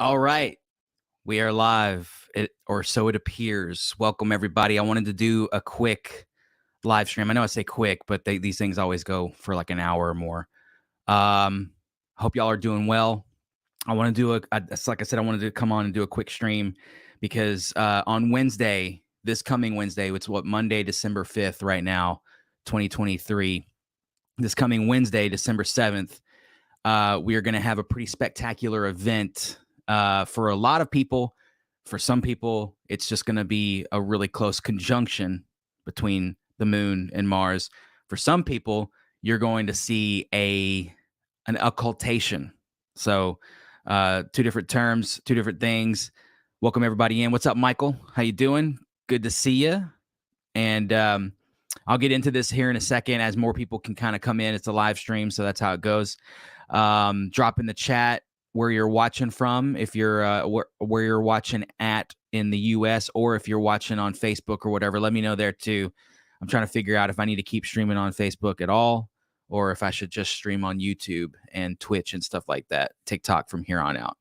All right, we are live, or so it appears. Welcome, everybody. I wanted to do a quick live stream. I know I say quick, but these things always go for like an hour or more. Hope y'all are doing well. I want to do like I said, I wanted to come on and do a quick stream because on Wednesday, this coming Wednesday, it's Monday, December 5th, right now, 2023. This coming Wednesday, December 7th, we are going to have a pretty spectacular event for a lot of people. For some people, it's just going to be a really close conjunction between the moon and Mars. For some people, you're going to see an occultation. So, two different terms, two different things. Welcome everybody in. What's up, Michael? How you doing? Good to see you. And I'll get into this here in a second as more people can kind of come in. It's a live stream, so that's how it goes. Drop in the chat where you're watching from, if you're where you're watching at in the US, or if you're watching on Facebook or whatever. Let me know there too. I'm trying to figure out if I need to keep streaming on Facebook at all, or if I should just stream on YouTube and Twitch and stuff like that, TikTok from here on out.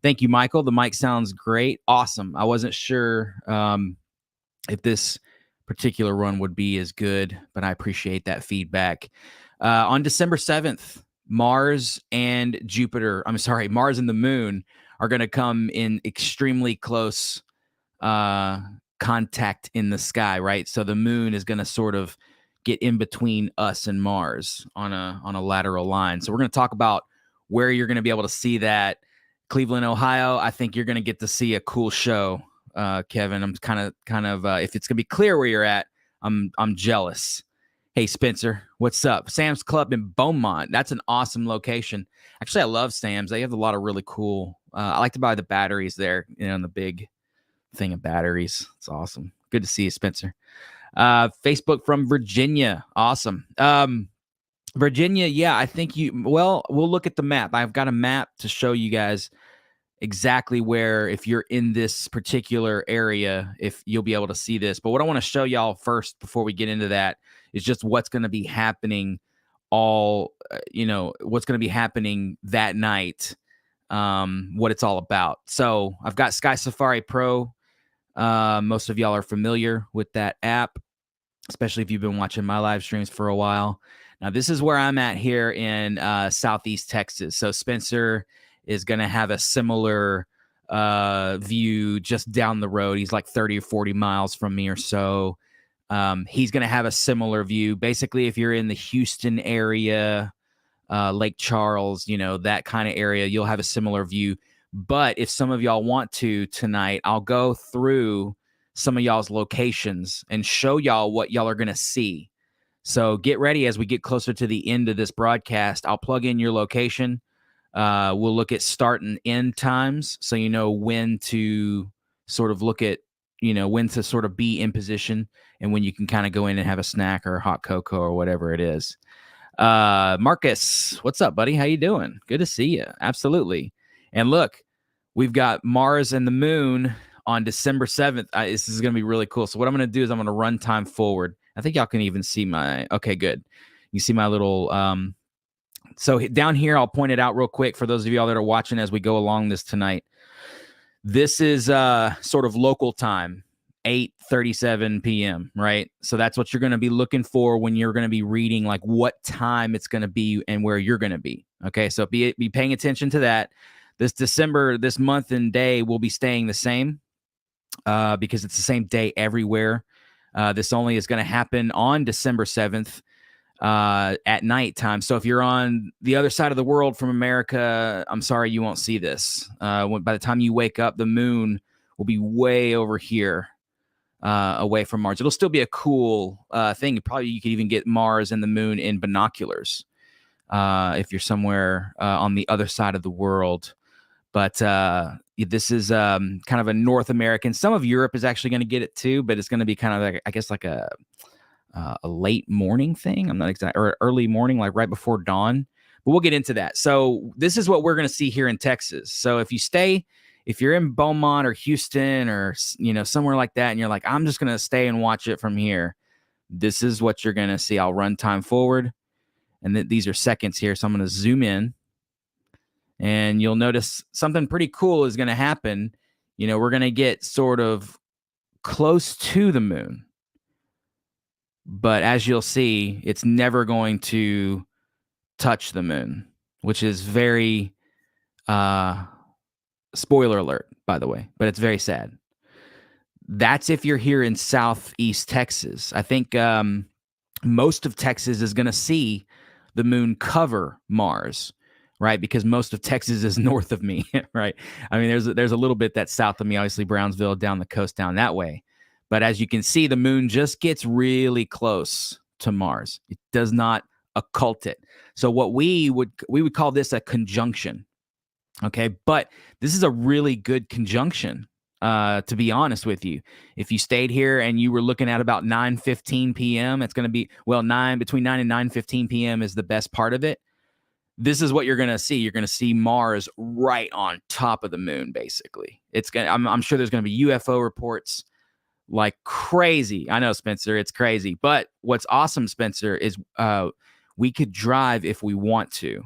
Thank you, Michael. The mic sounds great. Awesome. I wasn't sure if this particular run would be as good, but I appreciate that feedback. On December 7th, Mars and the moon are going to come in extremely close contact in the sky, right? So the moon is going to sort of get in between us and Mars on a lateral line. So we're going to talk about where you're going to be able to see that. Cleveland, Ohio, I think you're going to get to see a cool show, Kevin. I'm kind of if it's going to be clear where you're at, I'm jealous. Hey, Spencer, what's up? Sam's Club in Beaumont. That's an awesome location. Actually, I love Sam's. They have a lot of really cool. I like to buy the batteries there, and the big thing of batteries. It's awesome. Good to see you, Spencer. Facebook from Virginia. Awesome. Virginia, yeah, I think we'll look at the map. I've got a map to show you guys exactly where, if you're in this particular area, if you'll be able to see this. But what I want to show y'all first before we get into that is just what's going to be happening what's going to be happening that night, what it's all about. So I've got Sky Safari Pro. Most of y'all are familiar with that app, especially if you've been watching my live streams for a while. Now, this is where I'm at here in Southeast Texas. So Spencer is going to have a similar view just down the road. He's like 30 or 40 miles from me or so. He's going to have a similar view. Basically, if you're in the Houston area, Lake Charles, that kind of area, you'll have a similar view. But if some of y'all want to tonight, I'll go through some of y'all's locations and show y'all what y'all are going to see. So get ready as we get closer to the end of this broadcast. I'll plug in your location. We'll look at start and end times, so you know when to sort of look at, when to sort of be in position and when you can kind of go in and have a snack or a hot cocoa or whatever it is. Marcus, what's up, buddy? How you doing? Good to see you. Absolutely. And look, we've got Mars and the moon on December 7th. This is going to be really cool. So what I'm going to do is I'm going to run time forward. I think y'all can even see okay, good. You see my little, so down here, I'll point it out real quick for those of y'all that are watching as we go along this tonight. This is sort of local time, 8:37 p.m., right? So that's what you're going to be looking for when you're going to be reading, like what time it's going to be and where you're going to be. Okay, so be paying attention to that. This month and day will be staying the same because it's the same day everywhere. This only is going to happen on December 7th. At nighttime. So if you're on the other side of the world from America, I'm sorry you won't see this. By the time you wake up, the moon will be way over here, away from Mars. It'll still be a cool thing. Probably you could even get Mars and the moon in binoculars if you're somewhere on the other side of the world. But this is kind of a North American. Some of Europe is actually going to get it too, but it's going to be kind of like, I guess, like a late morning thing. I'm not exactly, or early morning, like right before dawn, but we'll get into that. So this is what we're going to see here in Texas. So if you're in Beaumont or Houston or, somewhere like that, and you're like, I'm just going to stay and watch it from here, this is what you're going to see. I'll run time forward, and these are seconds here. So I'm going to zoom in, And you'll notice something pretty cool is going to happen. We're going to get sort of close to the moon. But as you'll see, it's never going to touch the moon, which is very spoiler alert, by the way, but it's very sad. That's if you're here in Southeast Texas. I think most of Texas is going to see the moon cover Mars, right? Because most of Texas is north of me, right? I mean, there's a little bit that's south of me, obviously Brownsville down the coast down that way. But as you can see, the moon just gets really close to Mars. It does not occult it. So what we would call this a conjunction. Okay, but this is a really good conjunction. To be honest with you, if you stayed here and you were looking at about 9:15 p.m., it's going to be between 9 and 9:15 p.m. is the best part of it. This is what you're going to see. You're going to see Mars right on top of the moon. Basically, I'm sure there's going to be UFO reports like crazy. I know, Spencer, it's crazy. But what's awesome, Spencer, is we could drive if we want to.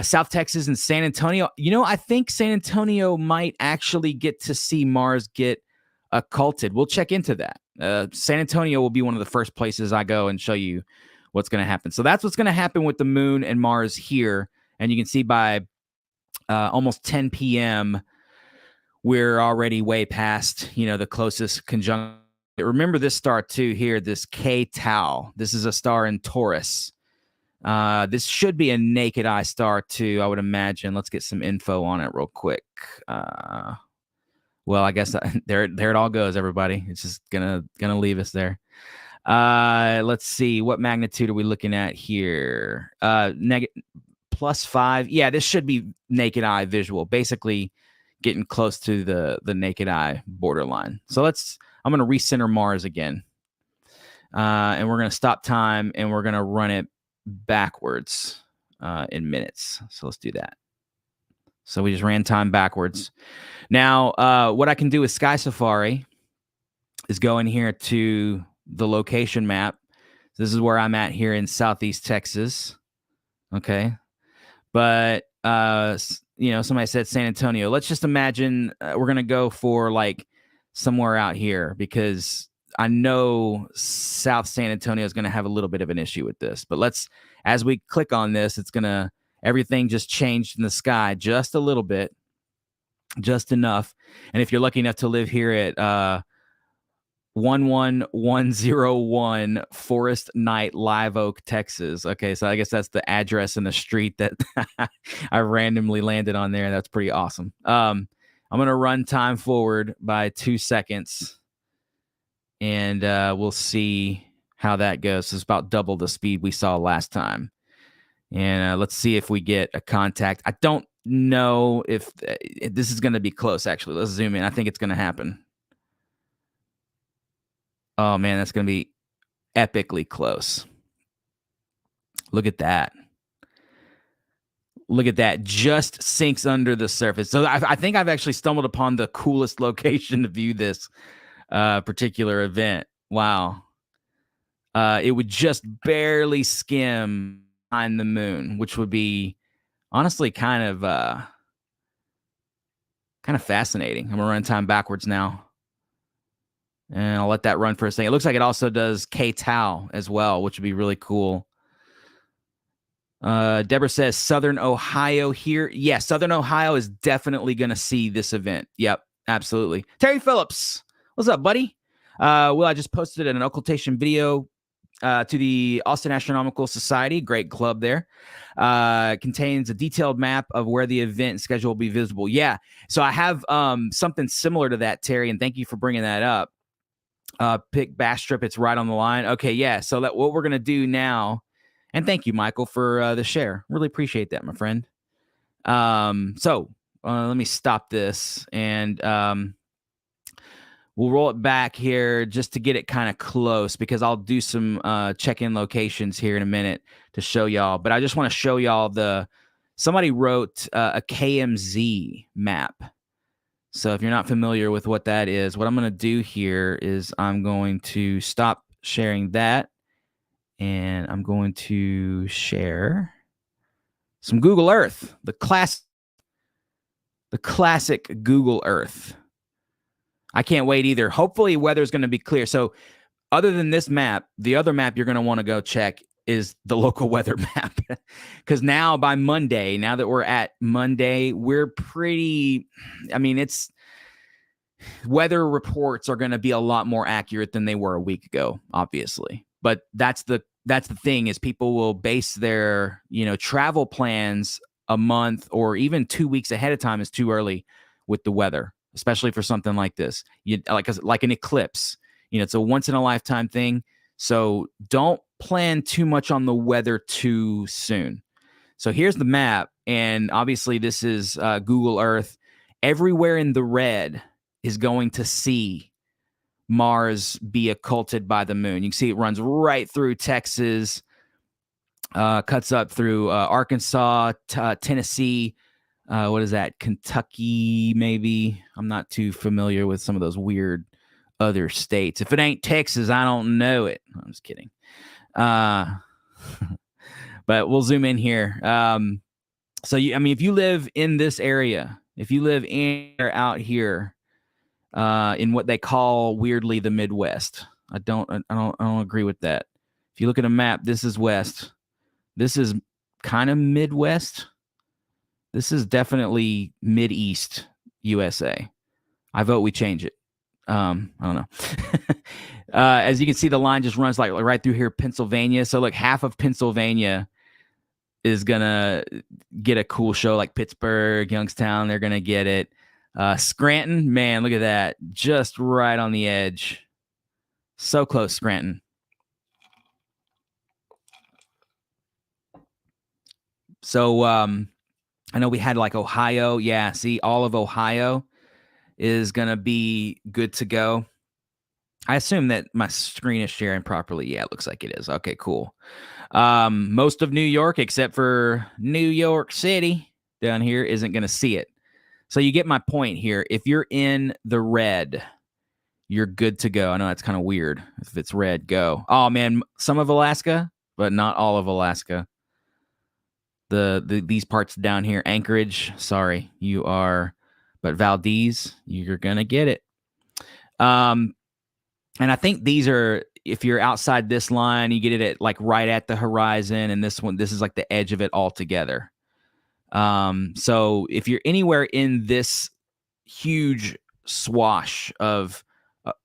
South Texas and San Antonio. I think San Antonio might actually get to see Mars get occulted. We'll check into that. San Antonio will be one of the first places I go and show you what's going to happen. So that's what's going to happen with the moon and Mars here. And you can see by almost 10 p.m., we're already way past, the closest conjunction. Remember this star too here, this K Tau. This is a star in Taurus. This should be a naked eye star too, I would imagine. Let's get some info on it real quick. Well, I guess there it all goes, everybody. It's just gonna leave us there. Let's see, what magnitude are we looking at here? +5. Yeah, this should be naked eye visual. Basically, getting close to the naked eye borderline. So I'm gonna recenter Mars again, and we're gonna stop time and we're gonna run it backwards in minutes. So let's do that. So we just ran time backwards. Now, what I can do with Sky Safari is go in here to the location map. This is where I'm at here in Southeast Texas. Okay. But, somebody said San Antonio. Let's just imagine we're going to go for like somewhere out here because I know South San Antonio is going to have a little bit of an issue with this. But as we click on this, everything just changed in the sky just a little bit, just enough. And if you're lucky enough to live here at 11101 Forest Night, Live Oak, Texas. Okay, so I guess that's the address in the street that I randomly landed on there. That's pretty awesome. I'm going to run time forward by 2 seconds, and we'll see how that goes. It's about double the speed we saw last time. And let's see if we get a contact. I don't know if this is going to be close, actually. Let's zoom in. I think it's going to happen. Oh, man, that's going to be epically close. Look at that. Look at that. Just sinks under the surface. So I think I've actually stumbled upon the coolest location to view this particular event. Wow. It would just barely skim behind the moon, which would be honestly kind of fascinating. I'm going to run time backwards now. And I'll let that run for a second. It looks like it also does K Tau as well, which would be really cool. Deborah says Southern Ohio here. Yeah, Southern Ohio is definitely going to see this event. Yep, absolutely. Terry Phillips, what's up, buddy? Well, I just posted an occultation video to the Austin Astronomical Society. Great club there. Contains a detailed map of where the event schedule will be visible. Yeah, so I have something similar to that, Terry, and thank you for bringing that up. Pick Bass Strip. It's right on the line. Okay, yeah. So what we're gonna do now, and thank you, Michael, for the share. Really appreciate that, my friend. So let me stop this, and we'll roll it back here just to get it kind of close because I'll do some check-in locations here in a minute to show y'all. But I just want to show y'all somebody wrote a KMZ map. So if you're not familiar with what that is, what I'm going to do here is I'm going to stop sharing that, and I'm going to share some Google Earth, the class The classic Google Earth. I can't wait either. Hopefully weather's going to be clear. So other than this map, the other map you're going to want to go check is the local weather map. Because now by Monday, now that we're at Monday, we're pretty, I mean, it's weather reports are going to be a lot more accurate than they were a week ago, obviously. But that's the thing is people will base their, travel plans a month or even 2 weeks ahead of time is too early with the weather, especially for something like this. Like an eclipse. It's a once in a lifetime thing. So don't plan too much on the weather too soon. So here's the map. And obviously this is Google Earth. Everywhere in the red is going to see Mars be occulted by the moon. You can see it runs right through Texas, cuts up through Arkansas, Tennessee. What is that? Kentucky, maybe? I'm not too familiar with some of those weird other states. If it ain't Texas, I don't know it. I'm just kidding. But we'll zoom in here. So if you live in this area, if you live in or out here, in what they call weirdly the Midwest, I don't agree with that. If you look at a map, this is west. This is kind of Midwest. This is definitely Mid-East USA. I vote we change it. I don't know. As you can see, the line just runs like right through here, Pennsylvania. So like half of Pennsylvania is gonna get a cool show, like Pittsburgh, Youngstown. They're gonna get it. Scranton, man, look at that, just right on the edge. So close, Scranton. So I know we had like Ohio. Yeah, see, all of Ohio is going to be good to go. I assume that my screen is sharing properly. Yeah, it looks like it is. Okay, cool. Most of New York, except for New York City down here, isn't going to see it. So you get my point here. If you're in the red, you're good to go. I know that's kind of weird. If it's red, go. Oh, man, some of Alaska, but not all of Alaska. These parts down here, Anchorage, sorry, you are, but Valdez, you're gonna get it. And I think these are, if you're outside this line, you get it at like right at the horizon, and this is like the edge of it altogether. So if you're anywhere in this huge swash of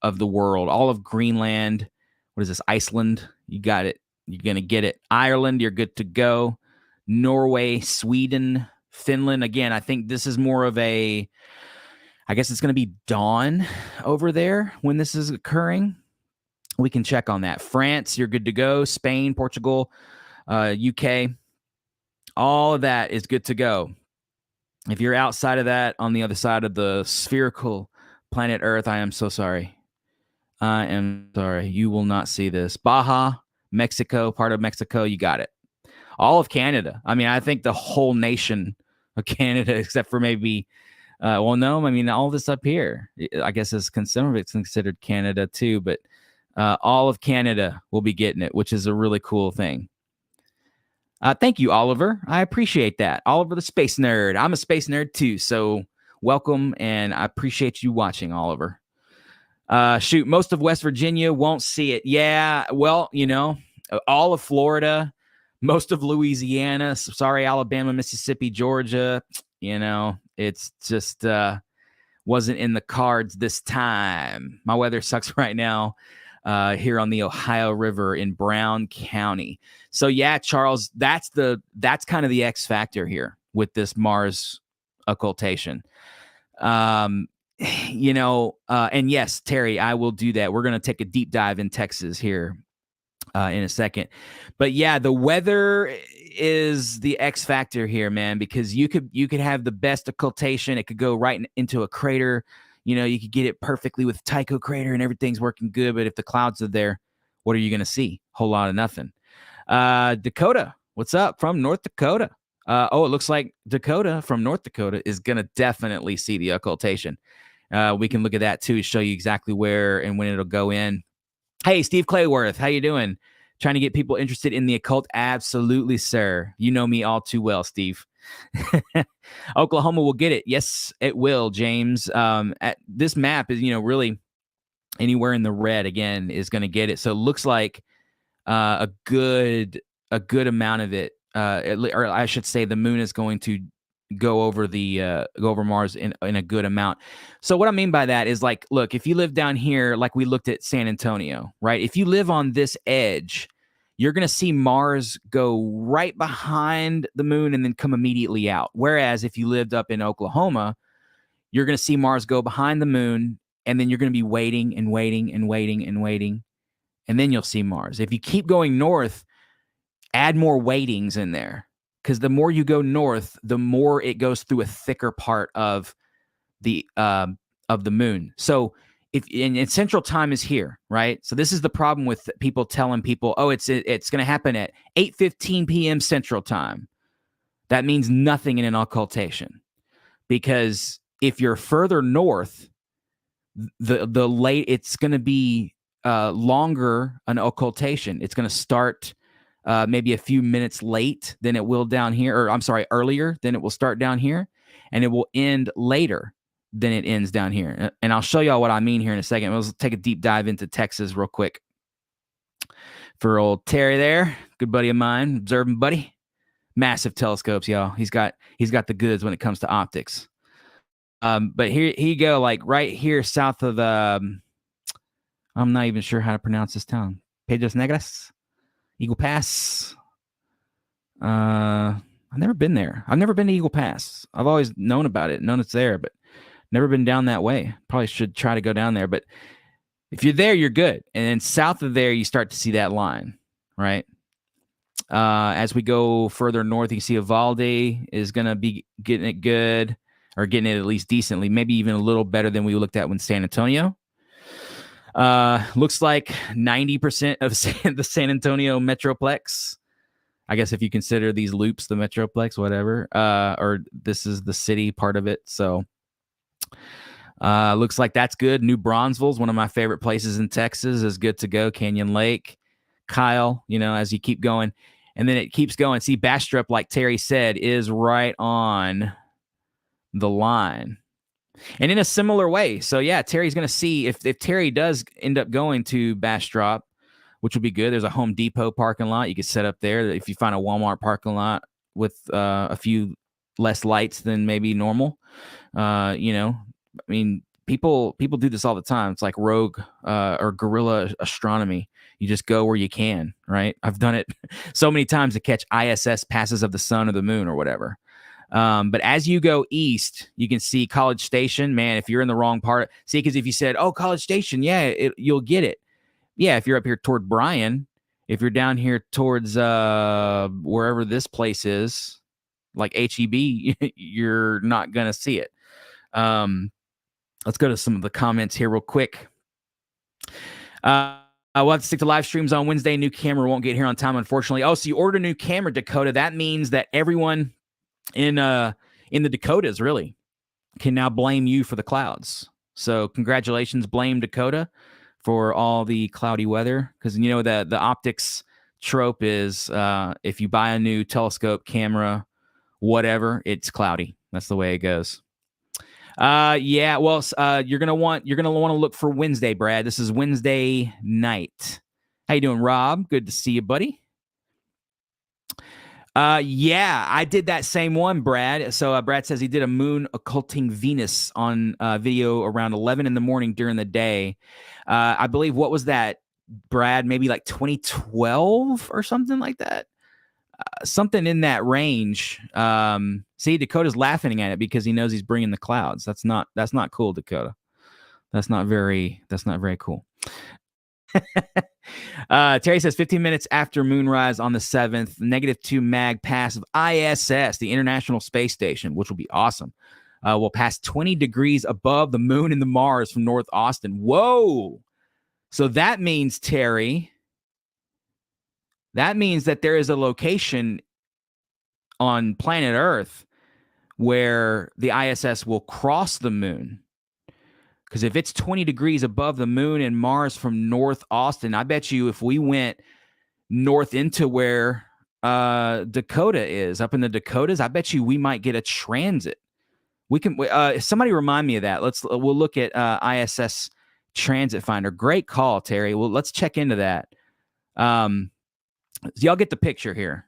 the world, all of Greenland, what is this, Iceland, you got it, you're gonna get it. Ireland, you're good to go. Norway, Sweden, Finland. Again, I think this is more of I guess it's going to be dawn over there when this is occurring. We can check on that. France, you're good to go. Spain, Portugal, UK, all of that is good to go. If you're outside of that, on the other side of the spherical planet Earth, I am so sorry. I am sorry. You will not see this. Baja, Mexico, part of Mexico, you got it. All of Canada. I mean, I think the whole nation of Canada, except for maybe, all this up here, I guess is considered Canada too, but all of Canada will be getting it, which is a really cool thing. Thank you, Oliver. I appreciate that. Oliver the Space Nerd. I'm a space nerd too, so welcome, and I appreciate you watching, Oliver. Most of West Virginia won't see it. Yeah, well, all of Florida, most of Louisiana, sorry, Alabama, Mississippi, Georgia, it's just wasn't in the cards this time. My weather sucks right now here on the Ohio River in Brown County. So yeah, Charles, that's kind of the X factor here with this Mars occultation. And yes, Terry, I will do that. We're going to take a deep dive in Texas here in a second. But yeah, the weather is the X factor here, man, because you could have the best occultation. It could go right into a crater. You could get it perfectly with Tycho crater and everything's working good. But if the clouds are there, what are you going to see? Whole lot of nothing. Dakota, what's up from North Dakota? It looks like Dakota from North Dakota is going to definitely see the occultation. We can look at that too to show you exactly where and when it'll go in. Hey, Steve Clayworth, how you doing? Trying to get people interested in the occult? Absolutely, sir. You know me all too well, Steve. Oklahoma will get it. Yes, it will, James. This map is, really anywhere in the red again is going to get it. So it looks like a good amount of it, or I should say, the moon is going to go over Mars in a good amount. So what I mean by that is, like, look, if you live down here, like we looked at San Antonio, right? If you live on this edge, you're going to see Mars go right behind the moon and then come immediately out. Whereas if you lived up in Oklahoma, you're going to see Mars go behind the moon, and then you're going to be waiting and waiting and waiting and waiting, and then you'll see Mars. If you keep going north, add more waitings in there, because the more you go north, the more it goes through a thicker part of the moon. So if in Central Time is here, right? So this is the problem with people telling people, oh, it's going to happen at 8:15 p.m. Central Time. That means nothing in an occultation, because if you're further north, the late it's going to be longer an occultation. It's going to start maybe a few minutes late than it will down here, or I'm sorry, earlier than it will start down here, and it will end later than it ends down here. And I'll show y'all what I mean here in a second. Let's take a deep dive into Texas real quick. For old Terry there, good buddy of mine, observing buddy. Massive telescopes, y'all. He's got the goods when it comes to optics. But here you go, like right here south of the, I'm not even sure how to pronounce this town. Piedras Negras, Eagle Pass. I've never been there. I've never been to Eagle Pass. I've always known about it, known it's there, but never been down that way. Probably should try to go down there. But if you're there, you're good. And then south of there, you start to see that line, right? As we go further north, you see Uvalde is going to be getting it good, or getting it at least decently, maybe even a little better than we looked at when San Antonio. Looks like 90% of the San Antonio Metroplex, I guess if you consider these loops the Metroplex, whatever, or this is the city part of it. So looks like that's good. New Bronzeville is one of my favorite places in Texas, is good to go. Canyon Lake, Kyle, as you keep going. And then it keeps going. See, Bastrop, like Terry said, is right on the line. And in a similar way. So, yeah, Terry's going to see if Terry does end up going to Bastrop, which would be good. There's a Home Depot parking lot you could set up there. If you find a Walmart parking lot with a few less lights than maybe normal, I mean, people do this all the time. It's like rogue or guerrilla astronomy. You just go where you can, right? I've done it so many times to catch ISS passes of the sun or the moon or whatever. But as you go east, you can see College Station. Man, if you're in the wrong part, see, because if you said, oh, College Station, yeah, you'll get it. Yeah, if you're up here toward Bryan, if you're down here towards wherever this place is, like HEB, you're not going to see it. Let's go to some of the comments here real quick. We'll have to stick to live streams on Wednesday. New camera won't get here on time, unfortunately. Oh, so you ordered a new camera, Dakota. That means that everyone in the Dakotas really can now blame you for the clouds. So congratulations, blame Dakota for all the cloudy weather, because the optics trope is if you buy a new telescope, camera, whatever, it's cloudy. That's the way it goes. Yeah, well, you're gonna want to look for Wednesday, Brad. This is Wednesday night. How you doing, Rob? Good to see you, buddy. Yeah, I did that same one, Brad. So Brad says he did a moon occulting Venus on video around 11 in the morning during the day. I believe, what was that, Brad? Maybe like 2012 or something like that. Something in that range. See, Dakota's laughing at it because he knows he's bringing the clouds. That's not cool, Dakota. That's not very cool. Terry says 15 minutes after moonrise on the 7th, -2 mag pass of ISS, the International Space Station, which will be awesome, will pass 20 degrees above the moon and the Mars from North Austin. Whoa! So that means, Terry, that there is a location on planet Earth where the ISS will cross the moon. Because if it's 20 degrees above the moon and Mars from North Austin, I bet you if we went north into where Dakota is. Up in the Dakotas, I bet you we might get a transit. We can. Somebody remind me of that. We'll look at ISS Transit Finder. Great call, Terry. Well, let's check into that. Y'all get the picture here.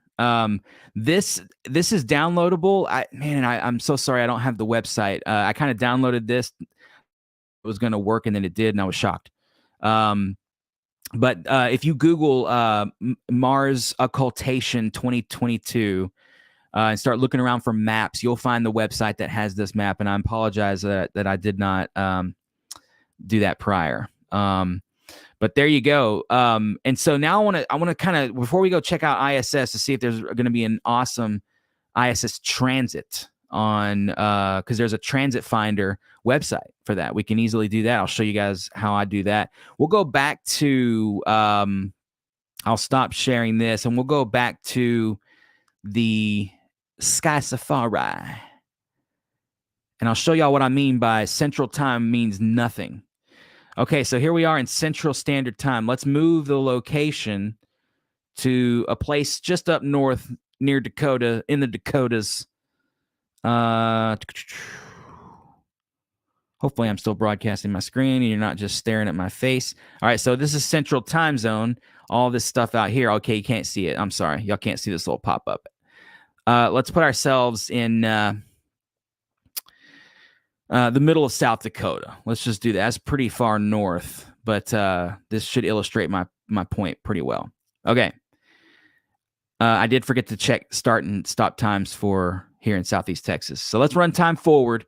This is downloadable. I'm so sorry I don't have the website. I kind of downloaded this. It was going to work, and then it did, and I was shocked. But if you Google Mars Occultation 2022 and start looking around for maps, you'll find the website that has this map. And I apologize that I did not do that prior. But there you go. And so now I want to kind of, before we go check out ISS to see if there's going to be an awesome ISS transit on, because there's a transit finder website for that. We can easily do that. I'll show you guys how I do that. We'll go back to, I'll stop sharing this and we'll go back to the Sky Safari. And I'll show y'all what I mean by Central Time means nothing. Okay, so here we are in Central Standard Time. Let's move the location to a place just up north near Dakota, in the Dakotas. Hopefully I'm still broadcasting my screen and you're not just staring at my face. All right, so this is Central Time Zone. All this stuff out here. Okay, you can't see it. I'm sorry. Y'all can't see this little pop-up. Let's put ourselves in the middle of South Dakota. Let's just do that. That's pretty far north, but this should illustrate my point pretty well. Okay. I did forget to check start and stop times for here in Southeast Texas. So let's run time forward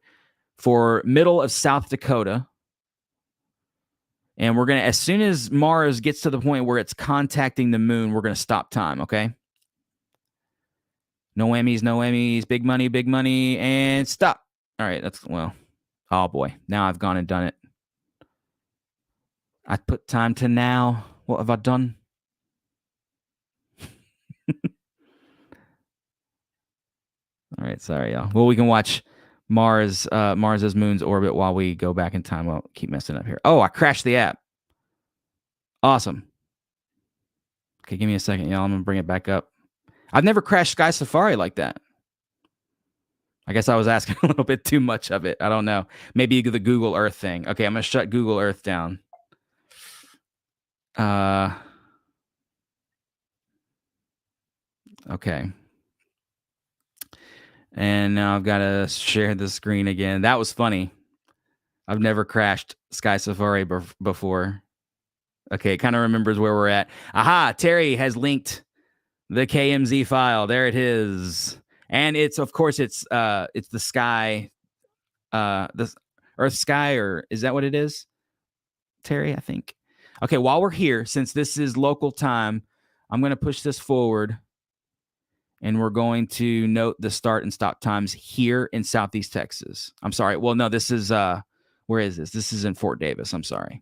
for middle of South Dakota. And we're going to, as soon as Mars gets to the point where it's contacting the moon, we're going to stop time, okay? No whammies, big money, and stop. All right, oh boy, now I've gone and done it. I put time to now. What have I done? All right, sorry, y'all. Well, we can watch Mars's moon's orbit while we go back in time. I'll keep messing up here. Oh, I crashed the app. Awesome. Okay, give me a second, y'all. I'm going to bring it back up. I've never crashed Sky Safari like that. I guess I was asking a little bit too much of it. I don't know. Maybe the Google Earth thing. Okay, I'm going to shut Google Earth down. Okay. And now I've got to share the screen again. That was funny. I've never crashed Sky Safari before. Okay, it kind of remembers where we're at. Aha, Terry has linked the KMZ file. There it is. And it's, of course, it's the sky, the Earth sky, or is that what it is? Terry, I think. Okay, while we're here, since this is local time, I'm going to push this forward. And we're going to note the start and stop times here in Southeast Texas. I'm sorry. Well, no, this is, where is this? This is in Fort Davis. I'm sorry.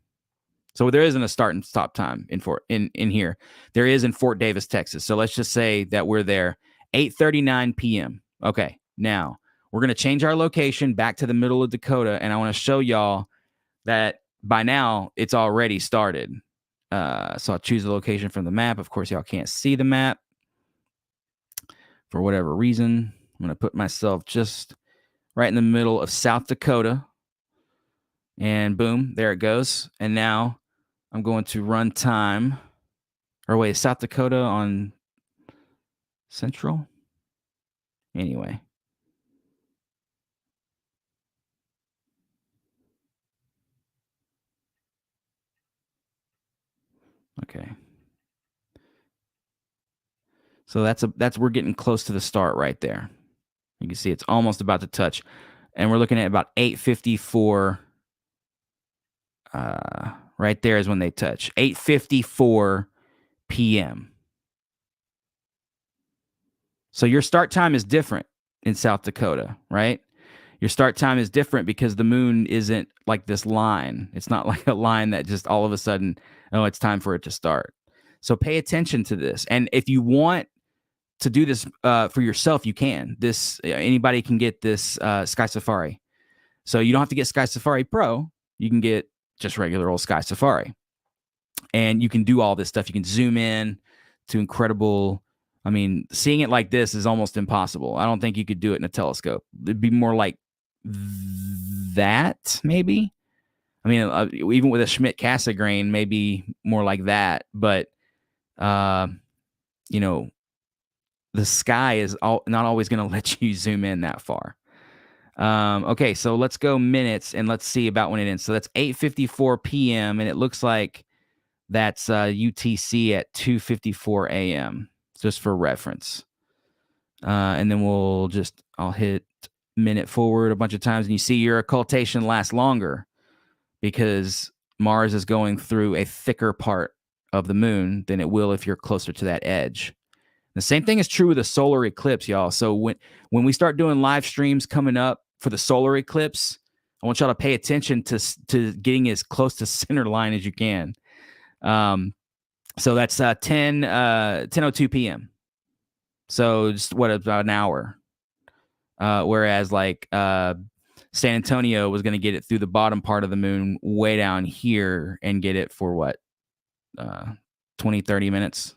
So there isn't a start and stop time in here. There is in Fort Davis, Texas. So let's just say that we're there 8:39 p.m. Okay. Now we're going to change our location back to the middle of Dakota. And I want to show y'all that by now it's already started. So I'll choose the location from the map. Of course, y'all can't see the map. For whatever reason, I'm going to put myself just right in the middle of South Dakota. And boom, there it goes. And now I'm going to run time. Or wait, South Dakota on Central? Anyway. Okay. So we're getting close to the start right there. You can see it's almost about to touch. And we're looking at about 8:54. Right there is when they touch. 8:54 p.m. So your start time is different in South Dakota, right? Your start time is different because the moon isn't like this line. It's not like a line that just all of a sudden, oh, it's time for it to start. So pay attention to this. And if you want to do this for yourself, you can. Anybody can get this Sky Safari. So you don't have to get Sky Safari Pro. You can get just regular old Sky Safari. And you can do all this stuff. You can zoom in to incredible I mean, seeing it like this is almost impossible. I don't think you could do it in a telescope. It'd be more like that, maybe. I mean, even with a Schmidt-Cassegrain, maybe more like that. But, you know, the sky is not always going to let you zoom in that far. Okay, so let's go minutes and let's see about when it ends. So that's 8:54 p.m. and it looks like that's UTC at 2:54 a.m. just for reference. And then I'll hit minute forward a bunch of times, and you see your occultation lasts longer because Mars is going through a thicker part of the moon than it will if you're closer to that edge. The same thing is true with a solar eclipse, y'all. So when we start doing live streams coming up for the solar eclipse, I want y'all to pay attention to getting as close to center line as you can. So that's 10:02 p.m. So just about an hour. Whereas like San Antonio was going to get it through the bottom part of the moon way down here and get it for what? 20, 30 minutes,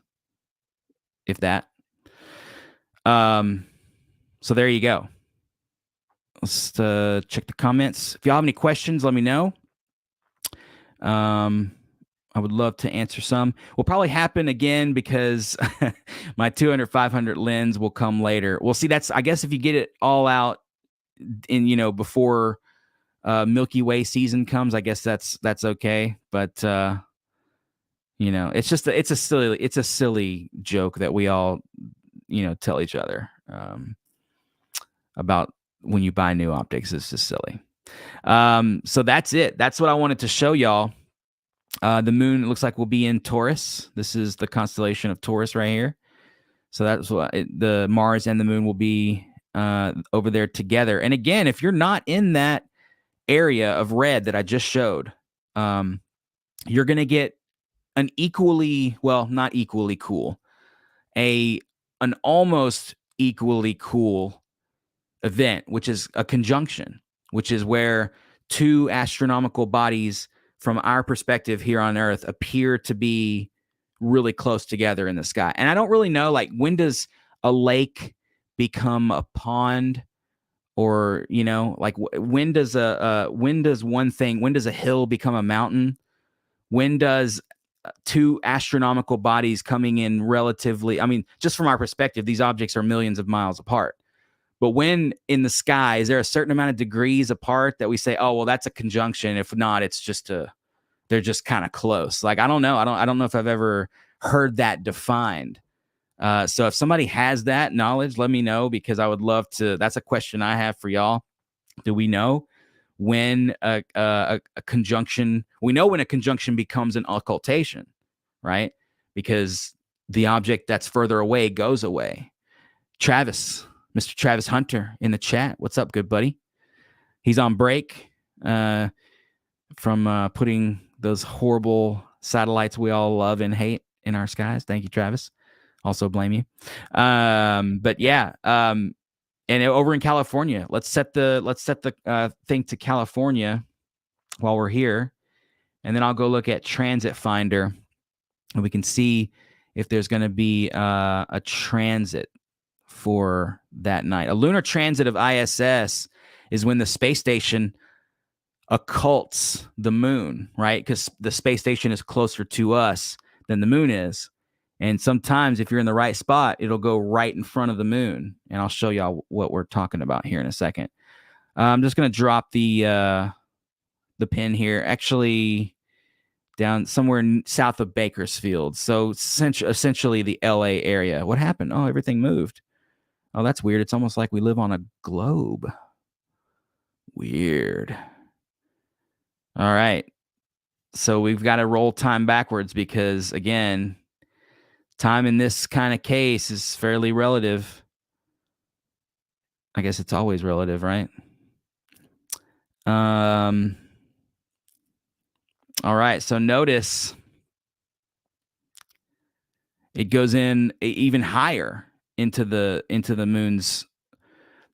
if that. So there you go. Let's check the comments. If y'all have any questions, let me know. I would love to answer some. Will probably happen again because my 200, 500 lens will come later. Well, see, I guess if you get it all out in, before Milky Way season comes, I guess that's okay. But, it's a silly joke that we all, tell each other about when you buy new optics. It's just silly. So that's it. That's what I wanted to show y'all. The moon, it looks like, will be in Taurus. This is the constellation of Taurus right here. So that's what the Mars and the moon will be over there together. And again, if you're not in that area of red that I just showed, you're going to get an not equally cool, an almost equally cool event, which is a conjunction, which is where two astronomical bodies from our perspective here on Earth appear to be really close together in the sky. And I don't really know, like, when does a lake become a pond? Or, like, when does a hill become a mountain? When does two astronomical bodies coming in relatively, I mean, just from our perspective, these objects are millions of miles apart. But when in the sky, is there a certain amount of degrees apart that we say, oh, well, that's a conjunction? If not, it's just they're just kind of close. Like, I don't know. I don't know if I've ever heard that defined. So if somebody has that knowledge, let me know, because I would love to. That's a question I have for y'all. Do we know when a conjunction? We know when a conjunction becomes an occultation, right? Because the object that's further away goes away. Travis, Mr. Travis Hunter in the chat. What's up, good buddy? He's on break from putting those horrible satellites we all love and hate in our skies. Thank you, Travis. Also blame you. But yeah, and over in California, let's set the thing to California while we're here, and then I'll go look at Transit Finder, and we can see if there's going to be a transit for that night. A lunar transit of ISS is when the space station occults the moon, right? Because the space station is closer to us than the moon is. And sometimes if you're in the right spot, it'll go right in front of the moon. And I'll show y'all what we're talking about here in a second. I'm just going to drop the pin here, actually down somewhere south of Bakersfield. So essentially the LA area. What happened? Oh, everything moved. Oh, that's weird. It's almost like we live on a globe. Weird. All right. So we've got to roll time backwards because, again, time in this kind of case is fairly relative. I guess it's always relative, right? All right. So notice it goes in even higher into the moon's.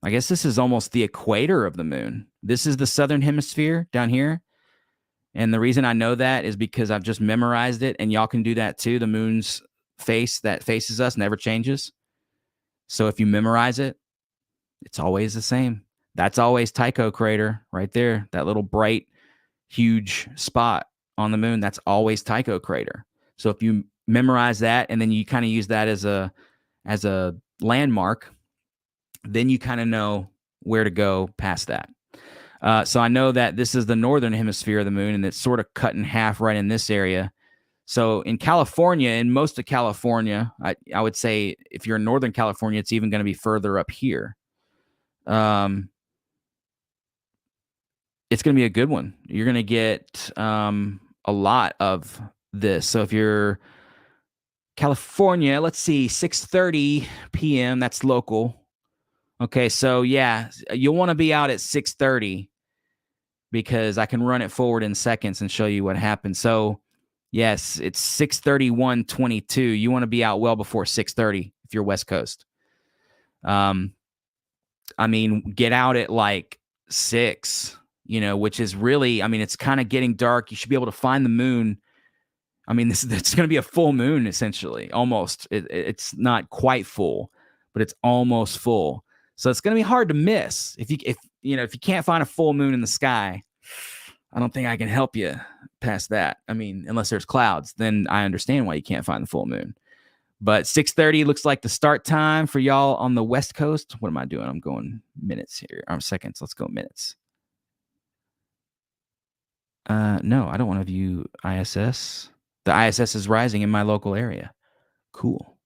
I guess this is almost the equator of the moon. This is the southern hemisphere down here. And the reason I know that is because I've just memorized it, and y'all can do that too. The moon's face that faces us never changes. So if you memorize it, it's always the same. That's always Tycho crater right there. That little bright, huge spot on the moon, that's always Tycho crater. So if you memorize that and then you kind of use that as a landmark, then you kind of know where to go past that. So I know that this is the northern hemisphere of the moon, and it's sort of cut in half right in this area. So in California, in most of California, I would say if you're in Northern California, it's even going to be further up here. It's going to be a good one. You're going to get a lot of this. So if you're California, let's see, 6:30 p.m. That's local. Okay, so yeah, you'll want to be out at 6:30 because I can run it forward in seconds and show you what happened. So yes, it's 6:31:22. You want to be out well before 6:30 if you're West Coast. I mean, get out at like 6, which is really, I mean, it's kind of getting dark. You should be able to find the moon. I mean, it's going to be a full moon essentially, almost. It's not quite full, but it's almost full. So it's going to be hard to miss. If you can't find a full moon in the sky, I don't think I can help you past that. I mean, unless there's clouds, then I understand why you can't find the full moon. But 6:30 looks like the start time for y'all on the West Coast. What am I doing? I'm going minutes here. Or seconds. Let's go minutes. No, I don't want to view ISS. The ISS is rising in my local area. Cool.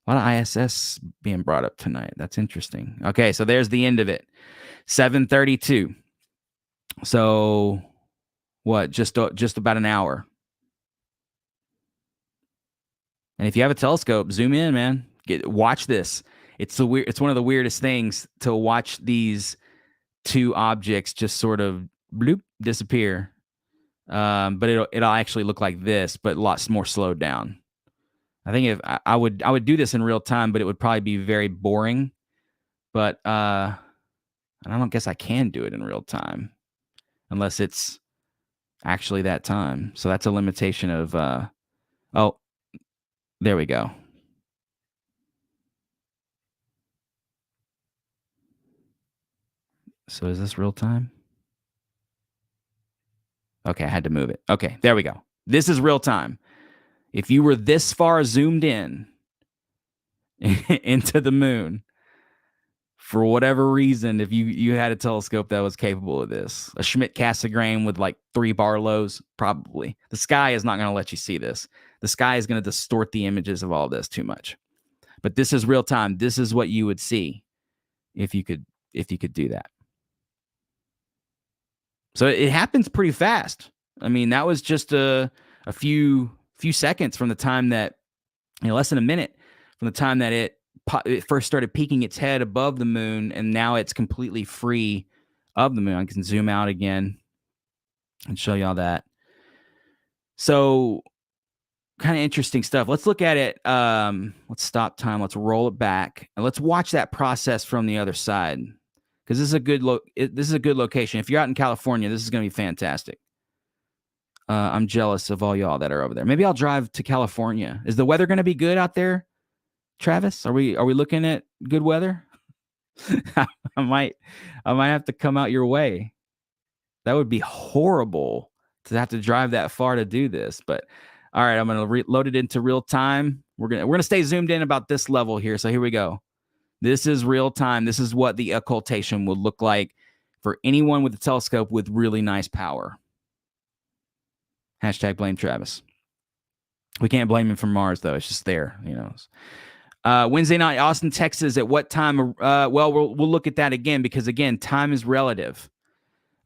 A lot of ISS being brought up tonight. That's interesting. Okay, so there's the end of it. 7:32. So what? Just about an hour. And if you have a telescope, zoom in, man. Watch this. It's one of the weirdest things to watch these two objects just sort of bloop disappear. But it'll actually look like this, but lots more slowed down. I think if I would do this in real time, but it would probably be very boring. But I don't guess I can do it in real time unless it's actually that time. So that's a limitation of oh, there we go. So is this real time? Okay, I had to move it. Okay, there we go. This is real time. If you were this far zoomed in into the moon, for whatever reason, if you had a telescope that was capable of this, a Schmidt-Cassegrain with like 3 Barlows, probably. The sky is not going to let you see this. The sky is going to distort the images of all this too much. But this is real time. This is what you would see if you could do that. So it happens pretty fast. I mean, that was just a few seconds from the time that, less than a minute from the time that it first started peeking its head above the moon, and now it's completely free of the moon. I can zoom out again and show y'all that. So kind of interesting stuff. Let's look at it. Let's stop time. Let's roll it back, and let's watch that process from the other side. Because this is a good location. If you're out in California, this is going to be fantastic. I'm jealous of all y'all that are over there. Maybe I'll drive to California. Is the weather going to be good out there, Travis? Are we looking at good weather? I might have to come out your way. That would be horrible to have to drive that far to do this. But all right, I'm going to load it into real time. We're gonna stay zoomed in about this level here. So here we go. This is real time. This is what the occultation would look like for anyone with a telescope with really nice power. Hashtag blame Travis. We can't blame him for Mars, though. It's just there, Wednesday night, Austin, Texas. At what time? We'll look at that again because, again, time is relative.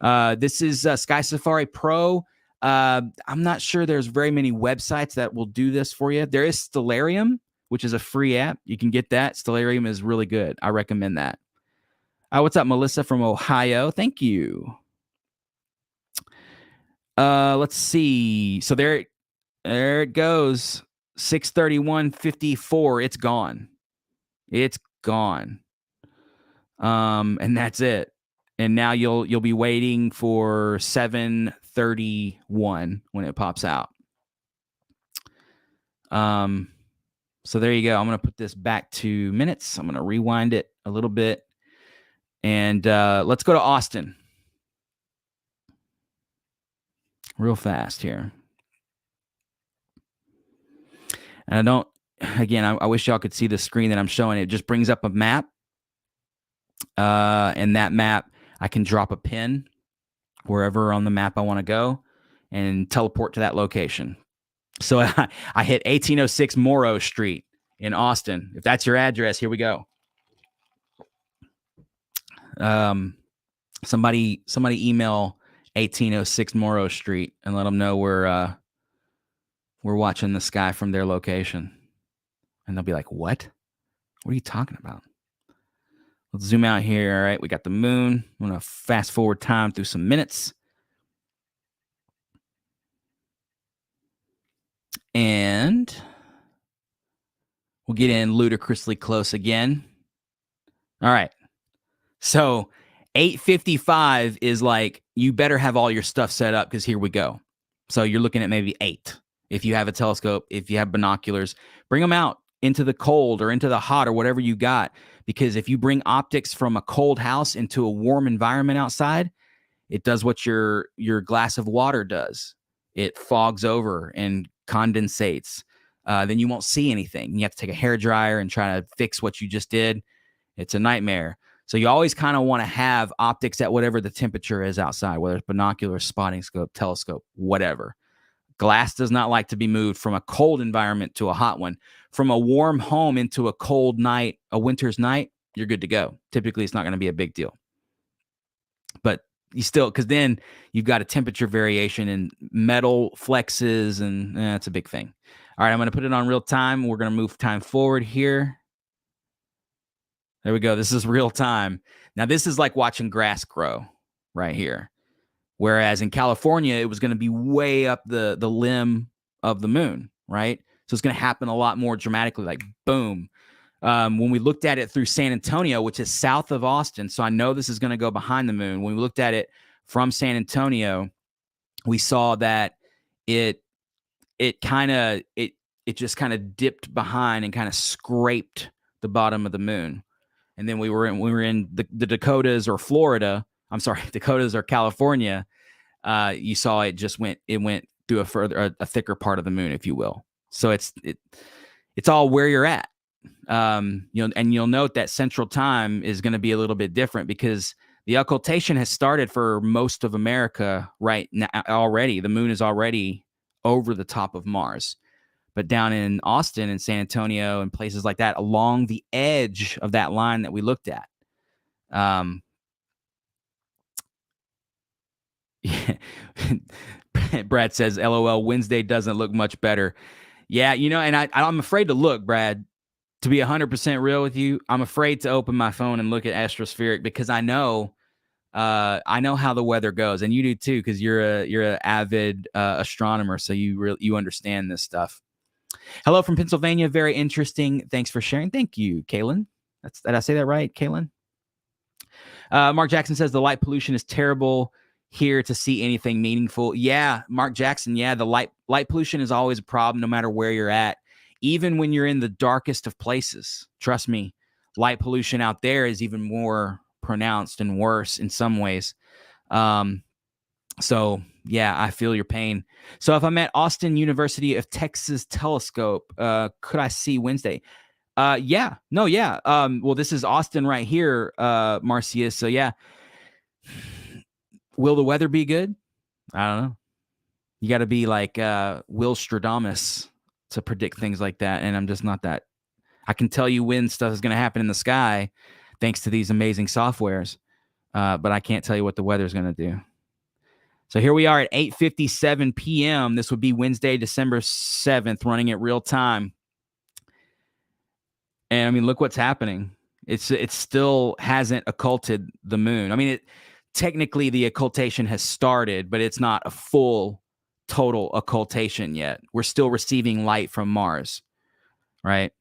This is Sky Safari Pro. I'm not sure there's very many websites that will do this for you. There is Stellarium, which is a free app. You can get that. Stellarium is really good. I recommend that. What's up, Melissa from Ohio? Thank you. Let's see. So there it goes. 6:31:54. It's gone. It's gone. And that's it. And now you'll be waiting for 7:31 when it pops out. So there you go. I'm going to put this back to minutes. I'm going to rewind it a little bit. And let's go to Austin real fast here. And I wish y'all could see the screen that I'm showing. It just brings up a map. And that map, I can drop a pin wherever on the map I want to go and teleport to that location. So I hit 1806 Morrow Street in Austin. If that's your address, here we go. Somebody email 1806 Morrow Street and let them know we're watching the sky from their location. And they'll be like, what? What are you talking about? Let's zoom out here. All right, we got the moon. I'm going to fast forward time through some minutes. And we'll get in ludicrously close again. All right. So 8:55 is like, you better have all your stuff set up because here we go. So you're looking at maybe 8. If you have a telescope, if you have binoculars, bring them out into the cold or into the hot or whatever you got. Because if you bring optics from a cold house into a warm environment outside, it does what your glass of water does. It fogs over and condensates. Then you won't see anything. You have to take a hairdryer and try to fix what you just did. It's a nightmare. So you always kind of want to have optics at whatever the temperature is outside, whether it's binoculars, spotting scope, telescope, whatever. Glass does not like to be moved from a cold environment to a hot one. From a warm home into a cold night, a winter's night, you're good to go. Typically, it's not going to be a big deal. But you still, because then you've got a temperature variation and metal flexes, and it's a big thing. All right, I'm going to put it on real time. We're going to move time forward here. There we go. This is real time. Now, this is like watching grass grow right here. Whereas in California, it was going to be way up the limb of the moon, right? So it's going to happen a lot more dramatically, like boom. When we looked at it through San Antonio, which is south of Austin, so I know this is going to go behind the moon. When we looked at it from San Antonio, we saw that it just kind of dipped behind and kind of scraped the bottom of the moon. And then we were in the Dakotas or Florida. I'm sorry, Dakotas or California. You saw it went through a thicker part of the moon, if you will. So it's all where you're at. And you'll note that Central Time is going to be a little bit different because the occultation has started for most of America right now already. The moon is already over the top of Mars. But down in Austin and San Antonio and places like that, along the edge of that line that we looked at, Brad says, LOL, Wednesday doesn't look much better. Yeah, and I'm afraid to look, Brad. To be 100% real with you, I'm afraid to open my phone and look at Astrospheric because I know how the weather goes, and you do too because you're an avid astronomer, so you understand this stuff. Hello from Pennsylvania. Very interesting. Thanks for sharing. Thank you, Kaylin. Did I say that right, Kaylin? Mark Jackson says the light pollution is terrible here to see anything meaningful. Yeah, Mark Jackson. Yeah, the light pollution is always a problem no matter where you're at. Even when you're in the darkest of places, trust me, light pollution out there is even more pronounced and worse in some ways. So yeah, I feel your pain. So if I'm at Austin University of Texas telescope, could I see Wednesday? Yeah. Well, this is Austin right here, Marcius. So yeah. Will the weather be good? I don't know. You got to be like Will Stradamus to predict things like that. And I'm just not that. I can tell you when stuff is going to happen in the sky thanks to these amazing softwares. But I can't tell you what the weather is going to do. So here we are at 8:57 p.m. This would be Wednesday, December 7th, running it real time. And I mean, look what's happening. It still hasn't occulted the moon. I mean, technically the occultation has started, but it's not a full total occultation yet. We're still receiving light from Mars, right?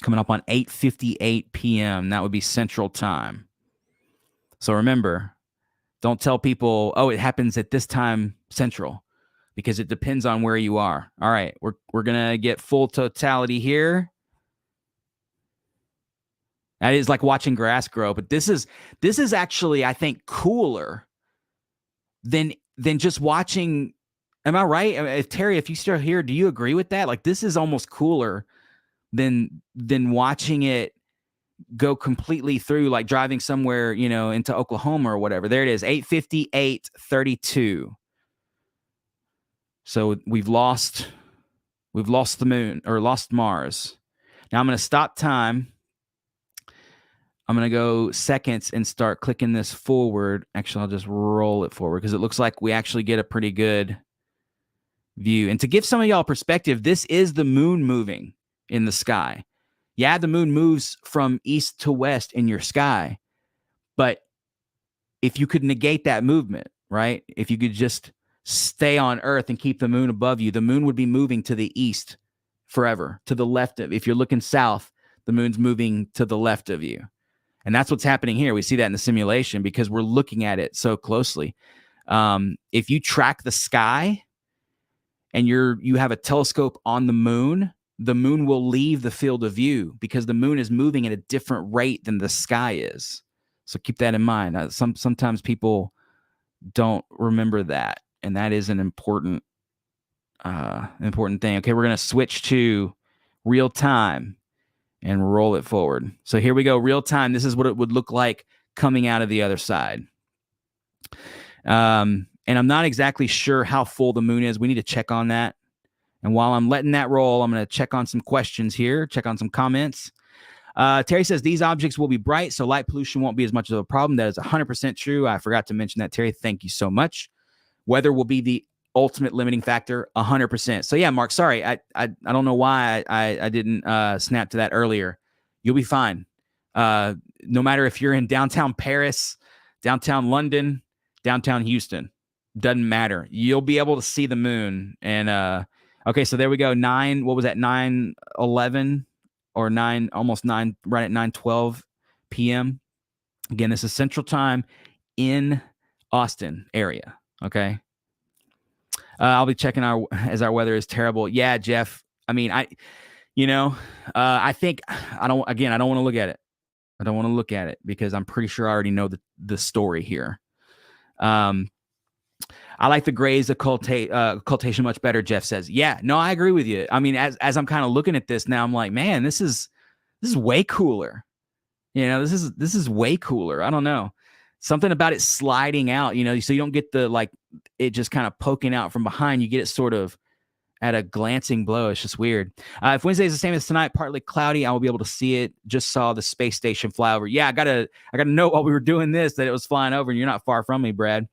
Coming up on 8:58 p.m. That would be Central Time. So remember, don't tell people, oh, it happens at this time Central. because it depends on where you are. All right, we're gonna get full totality here. That is like watching grass grow, but this is actually, I think, cooler than just watching. Am I right? Terry, if you still here, do you agree with that? Like, this is almost cooler than watching it go completely through, like driving somewhere, into Oklahoma or whatever. There it is, 8:58:32. So we've lost the moon, or lost Mars. Now I'm going to stop time. I'm going to go seconds and start clicking this forward. Actually, I'll just roll it forward because it looks like we actually get a pretty good view. And to give some of y'all perspective, this is the moon moving in the sky. Yeah, the moon moves from east to west in your sky. But if you could negate that movement, right? If you could just stay on Earth and keep the moon above you, the moon would be moving to the east forever, to the left of. If you're looking south, the moon's moving to the left of you. And that's what's happening here. We see that in the simulation because we're looking at it so closely. If you track the sky and you have a telescope on the moon will leave the field of view because the moon is moving at a different rate than the sky is. So keep that in mind. Sometimes people don't remember that, and that is an important thing. Okay, we're going to switch to real time and roll it forward. So here we go, real time. This is what it would look like coming out of the other side. And I'm not exactly sure how full the moon is. We need to check on that. And while I'm letting that roll, I'm going to check on some questions here, check on some comments. Terry says these objects will be bright, so light pollution won't be as much of a problem. That is 100% true. I forgot to mention that, Terry. Thank you so much. Weather will be the ultimate limiting factor, 100%. So yeah, Mark, sorry. I don't know why I didn't snap to that earlier. You'll be fine. No matter if you're in downtown Paris, downtown London, downtown Houston, doesn't matter. You'll be able to see the moon. And okay, so there we go. What was that? 9:11 or almost 9, right at 9:12 p.m. Again, this is Central Time in Austin area. Okay. I'll be checking as our weather is terrible. Yeah, Jeff. I mean, I think I don't want to look at it. I don't want to look at it because I'm pretty sure I already know the story here. I like the Gray's occultation much better, Jeff says. Yeah, no, I agree with you. I mean, as I'm kind of looking at this now, I'm like, man, this is way cooler. This is way cooler. I don't know. Something about it sliding out, so you don't get it just kind of poking out from behind. You get it sort of at a glancing blow. It's just weird. If Wednesday is the same as tonight, partly cloudy, I will be able to see it. Just saw the space station fly over. Yeah, I gotta note while we were doing this that it was flying over, and you're not far from me, Brad.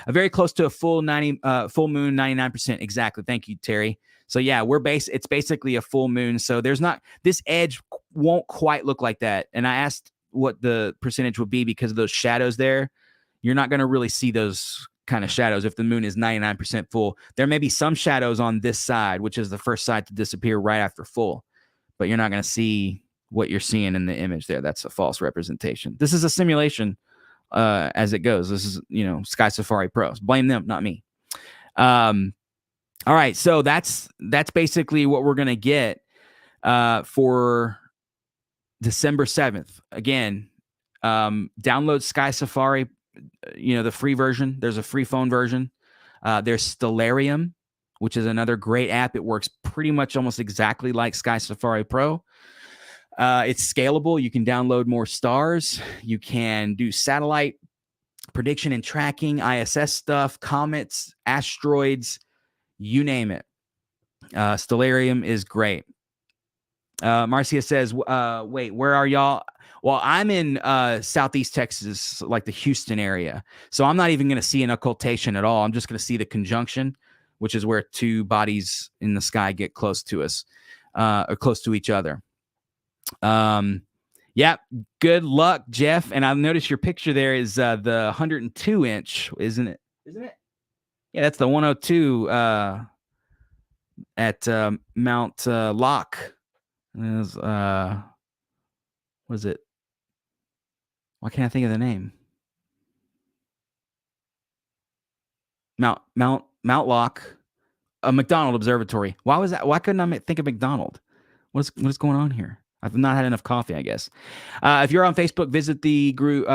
Very close to a full moon, 99%. Exactly. Thank you, Terry. So yeah, it's basically a full moon. So this edge won't quite look like that. And I asked what the percentage would be because of those shadows there. You're not going to really see those kind of shadows if the moon is 99% full. There may be some shadows on this side, which is the first side to disappear right after full, but you're not going to see what you're seeing in the image there. That's a false representation. This is a simulation as it goes. This is, Sky Safari Pros. Blame them, not me. All right, so that's basically what we're going to get for December 7th. Again, download Sky Safari, the free version. There's a free phone version. There's Stellarium, which is another great app. It works pretty much almost exactly like Sky Safari Pro. It's scalable. You can download more stars. You can do satellite prediction and tracking, ISS stuff, comets, asteroids, you name it. Stellarium is great. Marcia says, wait, where are y'all? Well, I'm in Southeast Texas, like the Houston area. So I'm not even going to see an occultation at all. I'm just going to see the conjunction, which is where two bodies in the sky get close to us, or close to each other. Yeah, good luck, Jeff. And I've noticed your picture there is the 102-inch, isn't it? Yeah, that's the 102 at Mount Locke. Was it? Why can't I think of the name? Mount Mount Lock, a McDonald Observatory. Why was that? Why couldn't I think of McDonald? What is going on here? I've not had enough coffee, I guess. If you're on Facebook, visit the group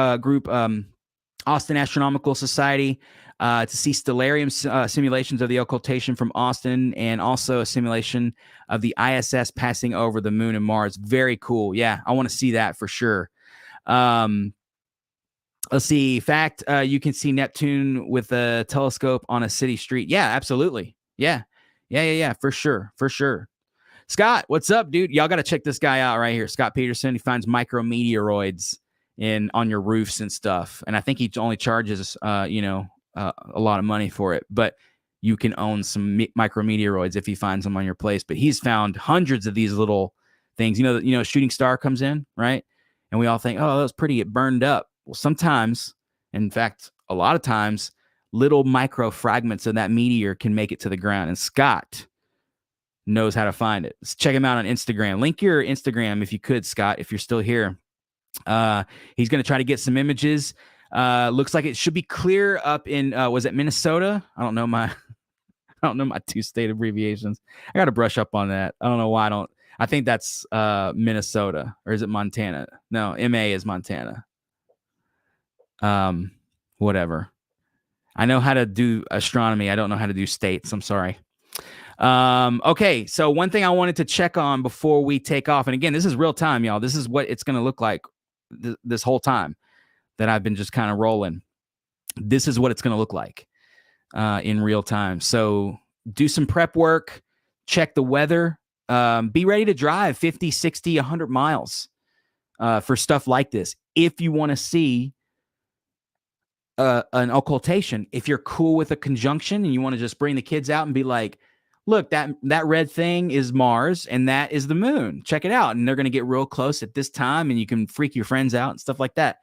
Austin Astronomical Society to see stellarium simulations of the occultation from Austin, and also a simulation of the ISS passing over the moon and Mars. Very cool. Yeah, I want to see that for sure. Let's see. Fact, you can see Neptune with a telescope on a city street. Yeah, absolutely. Yeah. For sure. Scott, what's up, dude? Y'all got to check this guy out right here. Scott Peterson. He finds micrometeoroids on your roofs and stuff. And I think he only charges, a lot of money for it. But you can own some micrometeoroids if he finds them on your place. But he's found hundreds of these little things. A shooting star comes in, right? And we all think, oh, that was pretty. It burned up. Well, sometimes, in fact, a lot of times, little micro fragments of that meteor can make it to the ground. And Scott knows how to find it. Let's check him out on Instagram. Link your Instagram if you could, Scott, if you're still here. He's going to try to get some images. Looks like it should be clear up in, was it Minnesota? I don't know my two state abbreviations. I got to brush up on that. I don't know why I think that's Minnesota, or is it Montana? No, MA is Montana. Whatever. I know how to do astronomy. I don't know how to do states. I'm sorry. Okay. So one thing I wanted to check on before we take off, and again, this is real time, y'all. This is what it's going to look like this whole time that I've been just kind of rolling. This is what it's going to look like in real time. So do some prep work, check the weather, be ready to drive 50, 60, 100 miles for stuff like this. If you want to see an occultation, if you're cool with a conjunction and you want to just bring the kids out and be like, look, that red thing is Mars and that is the moon. Check it out. And they're going to get real close at this time and you can freak your friends out and stuff like that.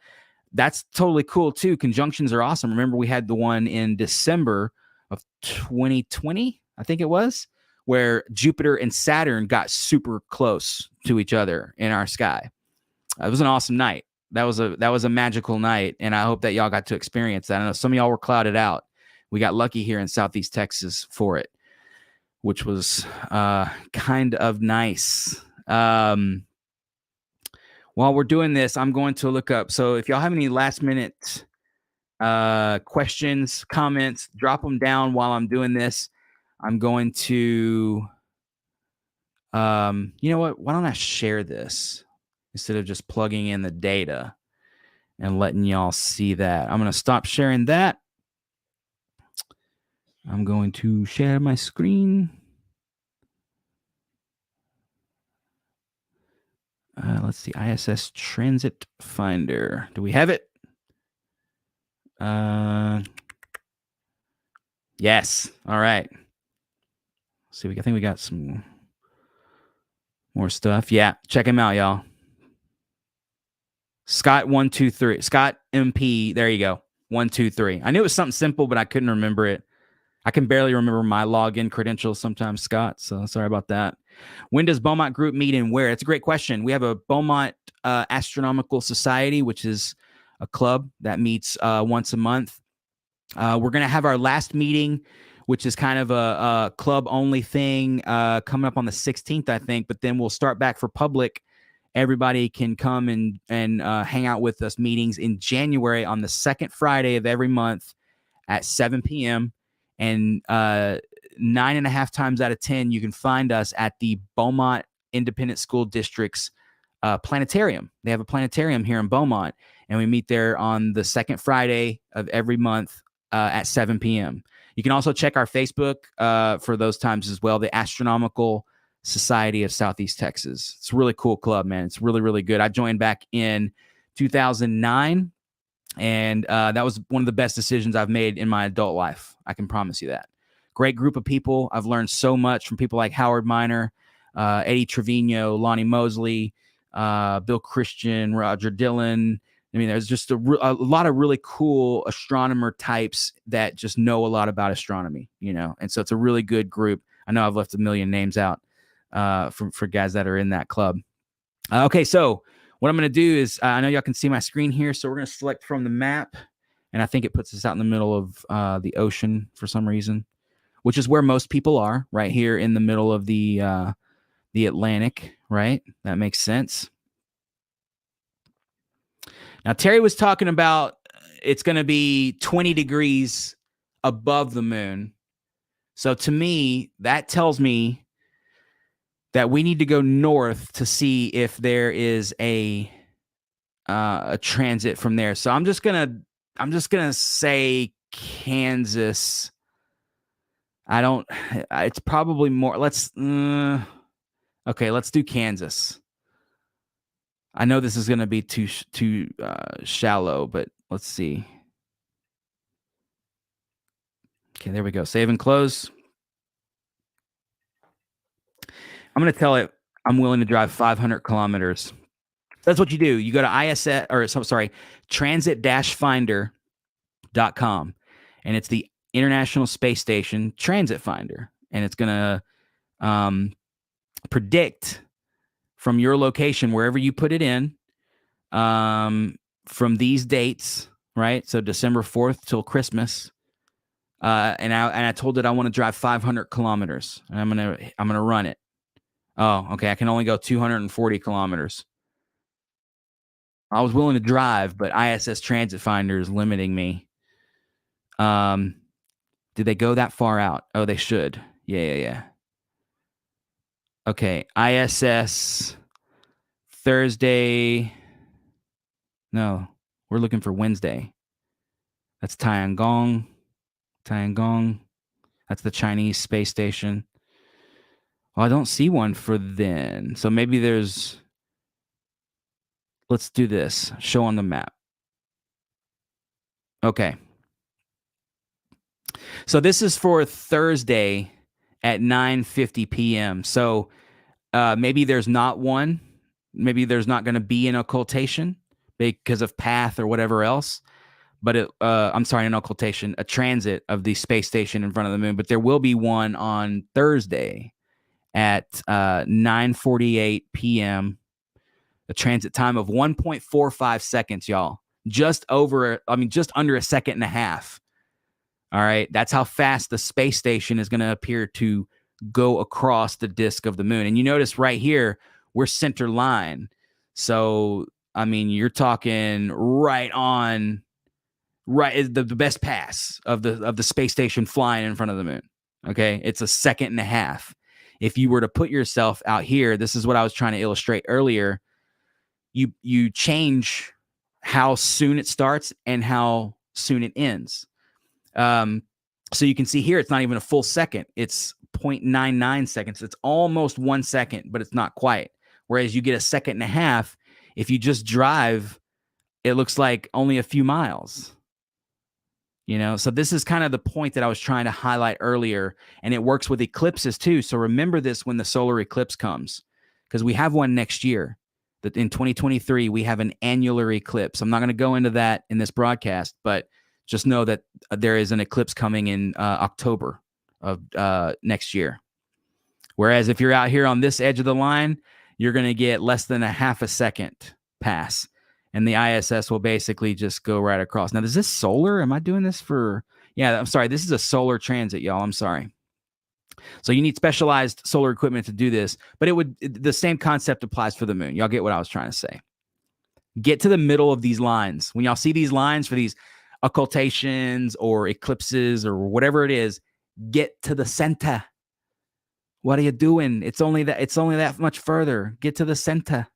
That's totally cool too. Conjunctions are awesome. Remember, we had the one in December of 2020, I think it was, where Jupiter and Saturn got super close to each other in our sky. It was an awesome night. That was a magical night, and I hope that y'all got to experience that. I know some of y'all were clouded out. We got lucky here in Southeast Texas for it, which was kind of nice. While we're doing this, I'm going to look up. So if y'all have any last minute questions, comments, drop them down while I'm doing this. I'm going to, you know what? Why don't I share this instead of just plugging in the data and letting y'all see that? I'm going to stop sharing that. I'm going to share my screen. Let's see, ISS Transit Finder. Do we have it? Yes. All right. Let's see, I think we got some more stuff. Yeah, check him out, y'all. Scott123. Scott MP. There you go. 123. I knew it was something simple, but I couldn't remember it. I can barely remember my login credentials sometimes, Scott. So sorry about that. When does Beaumont Group meet and where? It's a great question. We have a Beaumont Astronomical Society, which is a club that meets once a month. We're going to have our last meeting, which is kind of a club-only thing, coming up on the 16th, I think. But then we'll start back for public. Everybody can come and hang out with us meetings in January on the second Friday of every month at 7 p.m. And 9.5 times out of 10, you can find us at the Beaumont Independent School District's planetarium. They have a planetarium here in Beaumont, and we meet there on the second Friday of every month at 7 p.m. You can also check our Facebook for those times as well, the Astronomical Society of Southeast Texas. It's a really cool club, man. It's really, really good. I joined back in 2009. And that was one of the best decisions I've made in my adult life. I can promise you that. Great group of people. I've learned so much from people like Howard Miner, Eddie Trevino, Lonnie Mosley, Bill Christian, Roger Dillon. I mean, there's just a lot of really cool astronomer types that just know a lot about astronomy, and so it's a really good group. I know I've left a million names out for guys that are in that club. Okay, so what I'm going to do is, I know y'all can see my screen here, so we're going to select from the map, and I think it puts us out in the middle of the ocean for some reason. which is where most people are, right here in the middle of the Atlantic, right? That makes sense. Now, Terry was talking about it's going to be 20 degrees above the moon. So to me, that tells me that we need to go north to see if there is a transit from there. So I'm just gonna say Kansas. It's probably more. Okay, let's do Kansas. I know this is gonna be too shallow, but let's see. Okay, there we go. Save and close. I'm gonna tell it I'm willing to drive 500 kilometers. That's what you do. You go to transit-finder.com, and it's the International Space Station Transit Finder, and it's going to predict from your location, wherever you put it in, from these dates, right? So December 4th till Christmas. And I told it I want to drive 500 kilometers, and I'm gonna run it. Oh, okay. I can only go 240 kilometers. I was willing to drive, but ISS Transit Finder is limiting me. Did they go that far out? Oh, they should. Yeah. Okay, ISS Thursday. No, we're looking for Wednesday. That's Tiangong. That's the Chinese space station. Well, I don't see one for then. So maybe there's. Let's do this. Show on the map. Okay. So this is for Thursday at 9:50 p.m. So maybe there's not one. Maybe there's not going to be an occultation because of path or whatever else. But I'm sorry, an occultation, a transit of the space station in front of the moon. But there will be one on Thursday at 9:48 p.m. A transit time of 1.45 seconds, y'all. Just under a second and a half. All right. That's how fast the space station is going to appear to go across the disk of the moon. And you notice right here, we're center line. So, you're talking the best pass of the space station flying in front of the moon. Okay. It's a second and a half. If you were to put yourself out here, this is what I was trying to illustrate earlier. You change how soon it starts and how soon it ends. So you can see here, it's not even a full second. It's 0.99 seconds. It's almost 1 second, but it's not quite. Whereas you get a second and a half. If you just drive, it looks like only a few miles. So this is kind of the point that I was trying to highlight earlier, and it works with eclipses too. So remember this when the solar eclipse comes, because we have one next year. That in 2023, we have an annular eclipse. I'm not going to go into that in this broadcast, but just know that there is an eclipse coming in October of next year. Whereas if you're out here on this edge of the line, you're going to get less than a half a second pass. And the ISS will basically just go right across. Now, is this solar? Am I doing this for? Yeah, I'm sorry. This is a solar transit, y'all. I'm sorry. So you need specialized solar equipment to do this, but the same concept applies for the moon. Y'all get what I was trying to say. Get to the middle of these lines. When y'all see these lines for these occultations or eclipses or whatever it is, get to the center. What are you doing? It's only that much further. Get to the center.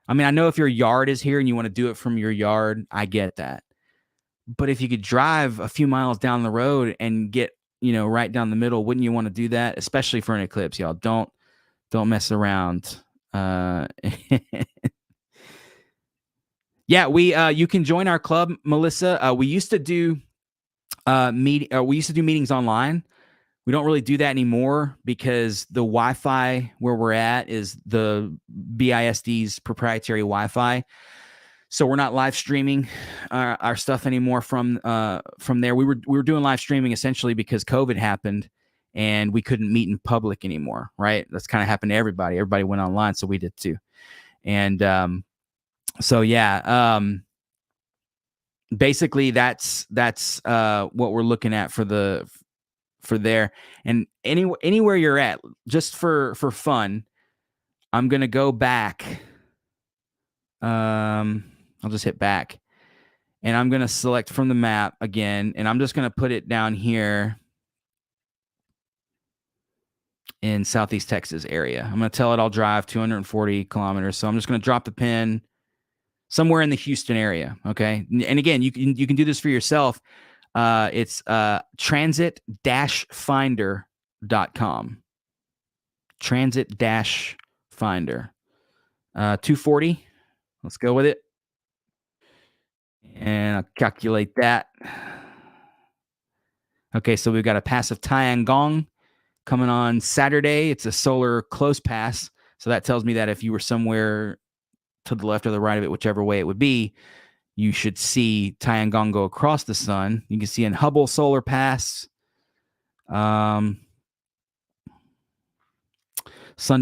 I know if your yard is here and you want to do it from your yard, I get that. But if you could drive a few miles down the road and get, right down the middle, wouldn't you want to do that? Especially for an eclipse, y'all. Don't mess around. Yeah, you can join our club, Melissa. We used to do meetings online. We don't really do that anymore because the Wi-Fi where we're at is the BISD's proprietary Wi-Fi. So we're not live streaming our stuff anymore from there. We were doing live streaming essentially because COVID happened and we couldn't meet in public anymore, right? That's kind of happened to everybody. Everybody went online, so we did too. And so yeah, basically that's what we're looking at for for there. And anywhere you're at, just for fun, I'm going to go back. I'll just hit back. And I'm going to select from the map again. And I'm just going to put it down here in Southeast Texas area. I'm going to tell it I'll drive 240 kilometers. So I'm just going to drop the pin somewhere in the Houston area. Okay. And again, you can do this for yourself. It's transit-finder.com. Transit-finder. 240. Let's go with it. And I'll calculate that. Okay, so we've got a pass of Tiangong coming on Saturday. It's a solar close pass. So that tells me that if you were somewhere to the left or the right of it, whichever way it would be, you should see Tiangong go across the sun. You can see in Hubble solar pass. Sunday,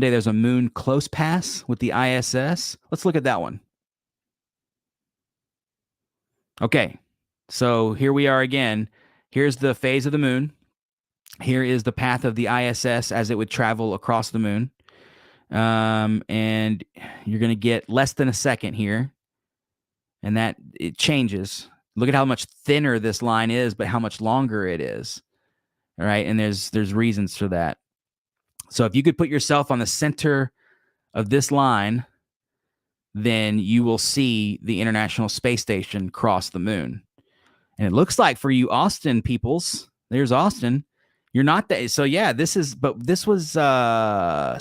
there's a moon close pass with the ISS. Let's look at that one. Okay, so here we are again. Here's the phase of the moon. Here is the path of the ISS as it would travel across the moon. And you're going to get less than a second here. And that it changes. Look at how much thinner this line is, but how much longer it is. All right, and there's reasons for that. So if you could put yourself on the center of this line, then you will see the International Space Station cross the moon. And it looks like for you Austin peoples, there's Austin. You're not that. So yeah, this was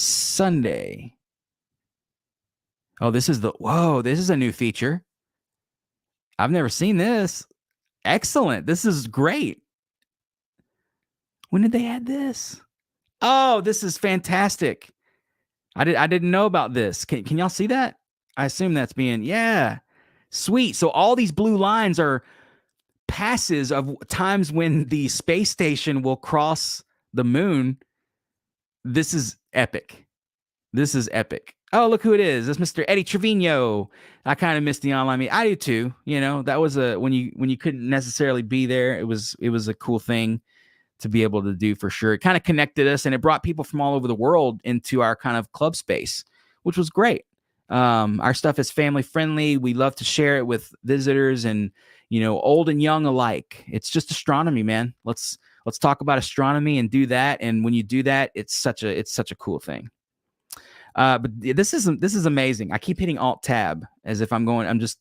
Sunday. Oh, this is a new feature. I've never seen this. Excellent. This is great. When did they add this? Oh, this is fantastic. I didn't know about this. Can y'all see that? I assume that's yeah. Sweet. So all these blue lines are passes of times when the space station will cross the moon. This is epic. Oh, look who it is. It's Mr. Eddie Trevino. I kind of missed the online meeting. I do too. That was when you couldn't necessarily be there. It was a cool thing to be able to do for sure. It kind of connected us and it brought people from all over the world into our kind of club space, which was great. Our stuff is family friendly. We love to share it with visitors and, old and young alike. It's just astronomy, man. Let's talk about astronomy and do that. And when you do that, it's such a cool thing. But this is amazing. I keep hitting Alt Tab as if I'm just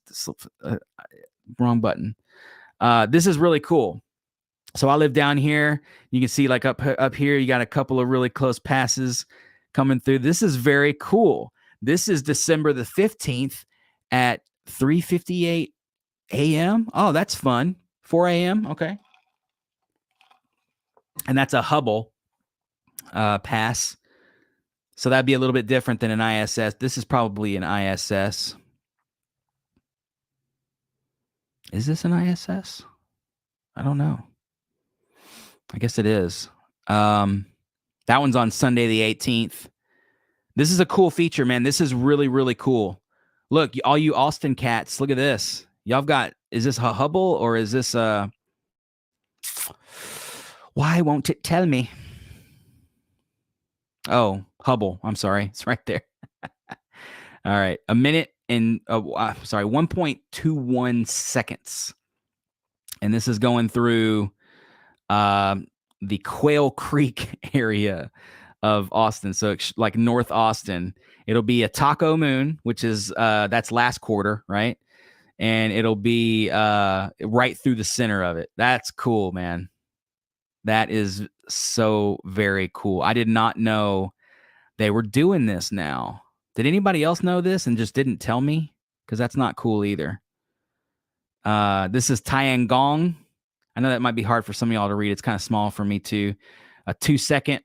wrong button. This is really cool. So I live down here. You can see like up here, you got a couple of really close passes coming through. This is very cool. This is December the 15th at 3:58 a.m. Oh, that's fun. 4 a.m. Okay. And that's a Hubble pass. So that'd be a little bit different than an ISS. This is probably an ISS. Is this an ISS? I don't know. I guess it is. That one's on Sunday the 18th. This is a cool feature, man. This is really, really cool. Look, all you Austin cats, look at this. Y'all got, is this a Hubble or is this why won't it tell me? Oh, Hubble. I'm sorry. It's right there. All right. A minute and 1.21 seconds. And this is going through the Quail Creek area of Austin. So like North Austin, it'll be a taco moon, which is that's last quarter, right? And it'll be right through the center of it. That's cool, man. That is so very cool. I did not know they were doing this now. Did anybody else know this and just didn't tell me? Because that's not cool either. This is Tiangong. I know that might be hard for some of y'all to read. It's kind of small for me too.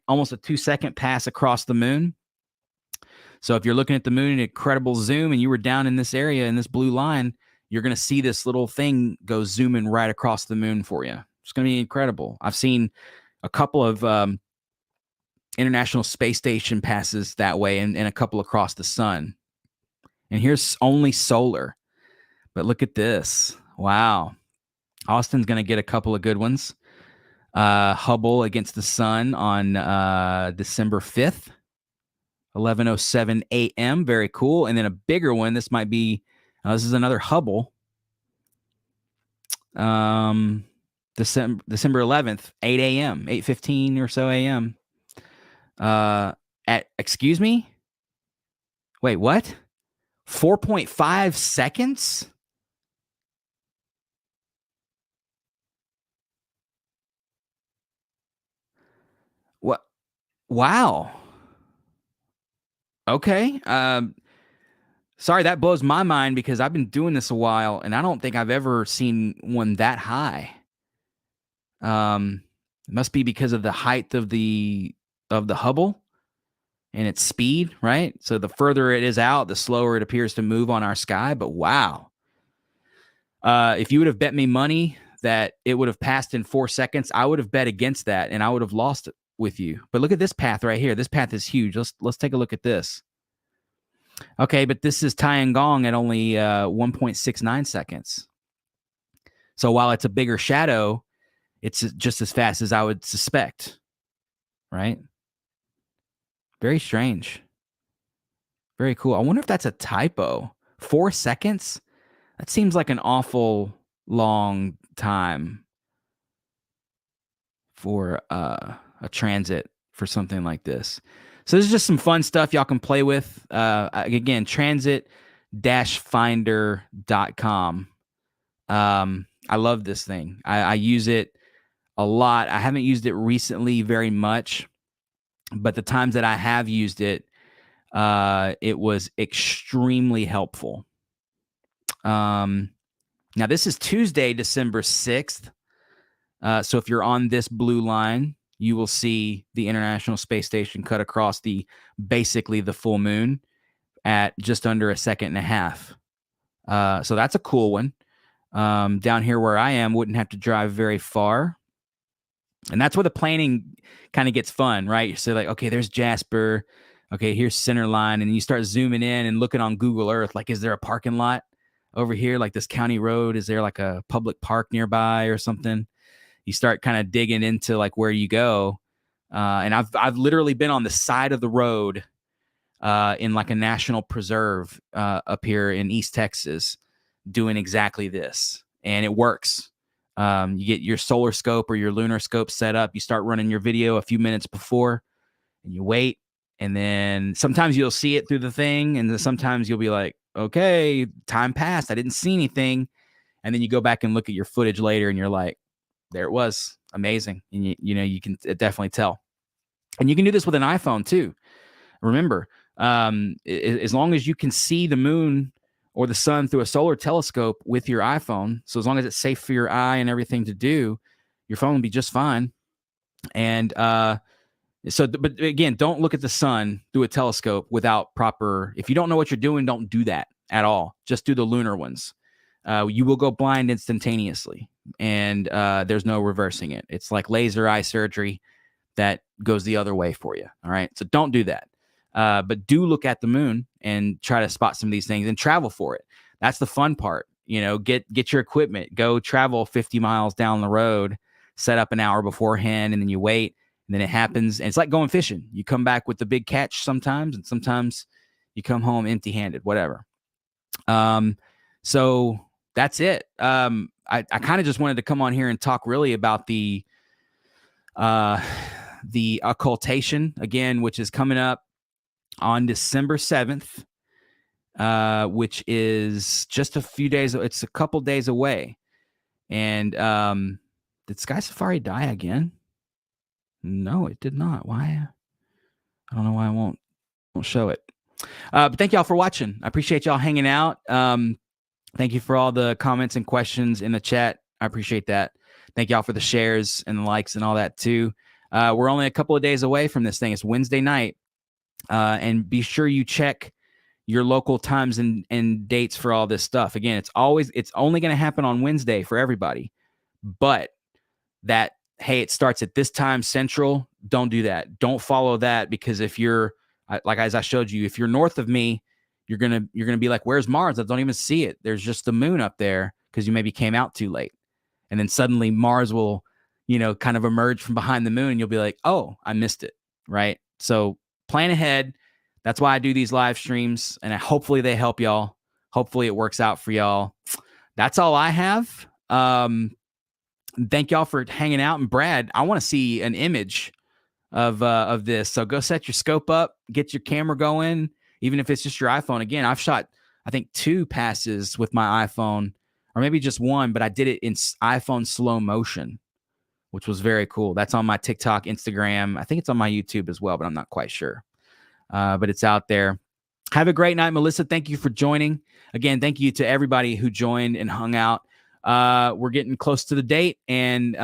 Almost a 2-second pass across the moon. So if you're looking at the moon in incredible zoom and you were down in this area in this blue line, you're going to see this little thing go zooming right across the moon for you. It's going to be incredible. I've seen a couple of International Space Station passes that way and a couple across the sun. And here's only solar. But look at this. Wow. Austin's going to get a couple of good ones. Hubble against the sun on December 5th, 11:07 a.m. Very cool. And then a bigger one. This might be, this is another Hubble. December 11th, 8 a.m., 8:15 or so a.m. Excuse me? Wait, what? 4.5 seconds? What? Wow. Okay. Sorry, that blows my mind because I've been doing this a while and I don't think I've ever seen one that high. It must be because of the height of the Hubble and its speed, right? So the further it is out, the slower it appears to move on our sky. But wow. If you would have bet me money that it would have passed in 4 seconds, I would have bet against that and I would have lost it with you. But look at this path right here. This path is huge. Let's take a look at this. Okay, but this is Tiangong at only 1.69 seconds. So while it's a bigger shadow, it's just as fast as I would suspect, right? Very strange. Very cool. I wonder if that's a typo. 4 seconds? That seems like an awful long time for a transit for something like this. So this is just some fun stuff y'all can play with. Again, transit-finder.com. I love this thing. I use it a lot. I haven't used it recently very much, but the times that I have used it, it was extremely helpful. Now, this is Tuesday, December 6th. So if you're on this blue line, you will see the International Space Station cut across basically the full moon at just under a second and a half. So that's a cool one. Down here where I am, wouldn't have to drive very far. And that's where the planning kind of gets fun, right? So like, okay, there's Jasper. Okay, here's center line. And you start zooming in and looking on Google Earth. Like, is there a parking lot over here? Like this county road? Is there like a public park nearby or something? You start kind of digging into like where you go. And I've literally been on the side of the road in like a national preserve up here in East Texas doing exactly this. And it works. You get your solar scope or your lunar scope set up. You start running your video a few minutes before and you wait. And then sometimes you'll see it through the thing. And then sometimes you'll be like, okay, time passed. I didn't see anything. And then you go back and look at your footage later and you're like, there it was. Amazing. And you can definitely tell. And you can do this with an iPhone too. Remember, as long as you can see the moon or the sun through a solar telescope with your iPhone, so as long as it's safe for your eye and everything to do, your phone will be just fine. And but again, don't look at the sun through a telescope without proper. If you don't know what you're doing, don't do that at all. Just do the lunar ones. You will go blind instantaneously, and there's no reversing it. It's like laser eye surgery that goes the other way for you. All right, so don't do that. But do look at the moon and try to spot some of these things and travel for it. That's the fun part. Get your equipment, go travel 50 miles down the road, set up an hour beforehand, and then you wait, and then it happens. And it's like going fishing. You come back with the big catch sometimes, and sometimes you come home empty-handed, whatever. So that's it. I kind of just wanted to come on here and talk really about the occultation again, which is coming up on December 7th, which is just a few days. It's a couple days away. And did Sky Safari die again? No, it did not. Why? I don't know why I won't show it. But thank y'all for watching. I appreciate y'all hanging out. Thank you for all the comments and questions in the chat. I appreciate that. Thank y'all for the shares and the likes and all that too. We're only a couple of days away from this thing. It's Wednesday night. And be sure you check your local times and dates for all this stuff. Again, it's only going to happen on Wednesday for everybody. But hey, it starts at this time Central. Don't do that. Don't follow that, because if you're like, as I showed you, if you're north of me, you're gonna be like, where's Mars? I don't even see it. There's just the moon up there because you maybe came out too late. And then suddenly Mars will, kind of emerge from behind the moon, and you'll be like, oh, I missed it. Right. So plan ahead. That's why I do these live streams, and hopefully they help y'all. Hopefully it works out for y'all. That's all I have. Thank y'all for hanging out. And Brad, I want to see an image of this. So go set your scope up, get your camera going, even if it's just your iPhone. Again, I've shot, I think, 2 passes with my iPhone, or maybe just one, but I did it in iPhone slow motion, which was very cool. That's on my TikTok, Instagram. I think it's on my YouTube as well, but I'm not quite sure. But it's out there. Have a great night, Melissa. Thank you for joining. Again, thank you to everybody who joined and hung out. We're getting close to the date, and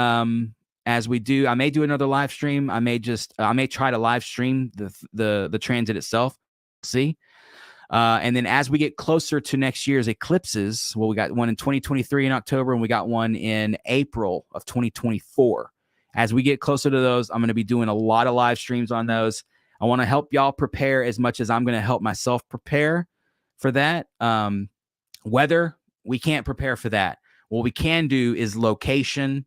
as we do, I may do another live stream. I may try to live stream the transit itself. See, and then as we get closer to next year's eclipses, well, we got one in 2023 in October, and we got one in April of 2024. As we get closer to those, I'm going to be doing a lot of live streams on those. I want to help y'all prepare as much as I'm going to help myself prepare for that. Weather, we can't prepare for that. What we can do is location,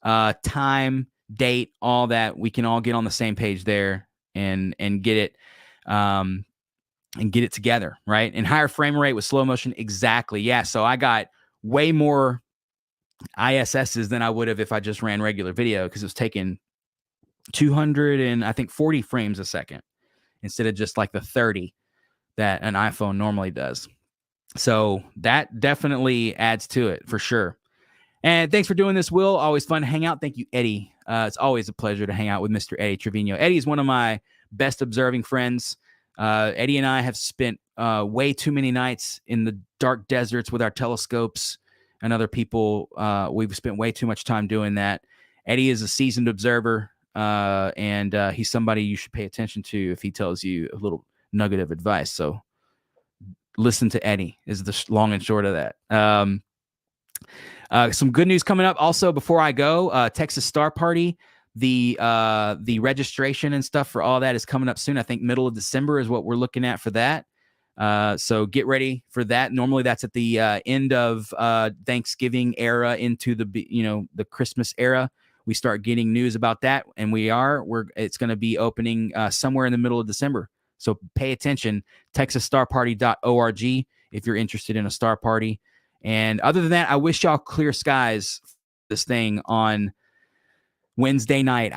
time, date, all that. We can all get on the same page there and get it together, right? And higher frame rate with slow motion, exactly. Yeah. So I got way more ISSs than I would have if I just ran regular video, because it was taking 240 frames a second instead of just like the 30 that an iPhone normally does. So that definitely adds to it for sure. And thanks for doing this, Will. Always fun to hang out. Thank you, Eddie. It's always a pleasure to hang out with Mr. Eddie Trevino. Eddie is one of my best observing friends. Eddie and I have spent way too many nights in the dark deserts with our telescopes and other people. We've spent way too much time doing that. Eddie is a seasoned observer, and he's somebody you should pay attention to if he tells you a little nugget of advice. So listen to Eddie is the long and short of that. Some good news coming up also before I go. Texas Star Party, the registration and stuff for all that is coming up soon. I think middle of December is what we're looking at for that. So get ready for that. Normally that's at the end of Thanksgiving era into the Christmas era. We start getting news about that, and it's going to be opening somewhere in the middle of December. So pay attention, texasstarparty.org if you're interested in a star party. And other than that, I wish y'all clear skies for this thing on Wednesday night.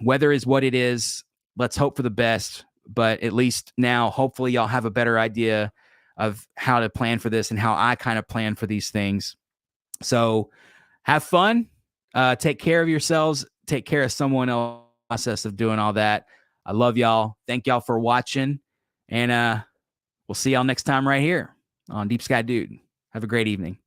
Weather is what it is. Let's hope for the best. But at least now, hopefully y'all have a better idea of how to plan for this and how I kind of plan for these things. So have fun. Take care of yourselves. Take care of someone else. Process of doing all that. I love y'all. Thank y'all for watching. And we'll see y'all next time right here on Deep Sky Dude. Have a great evening.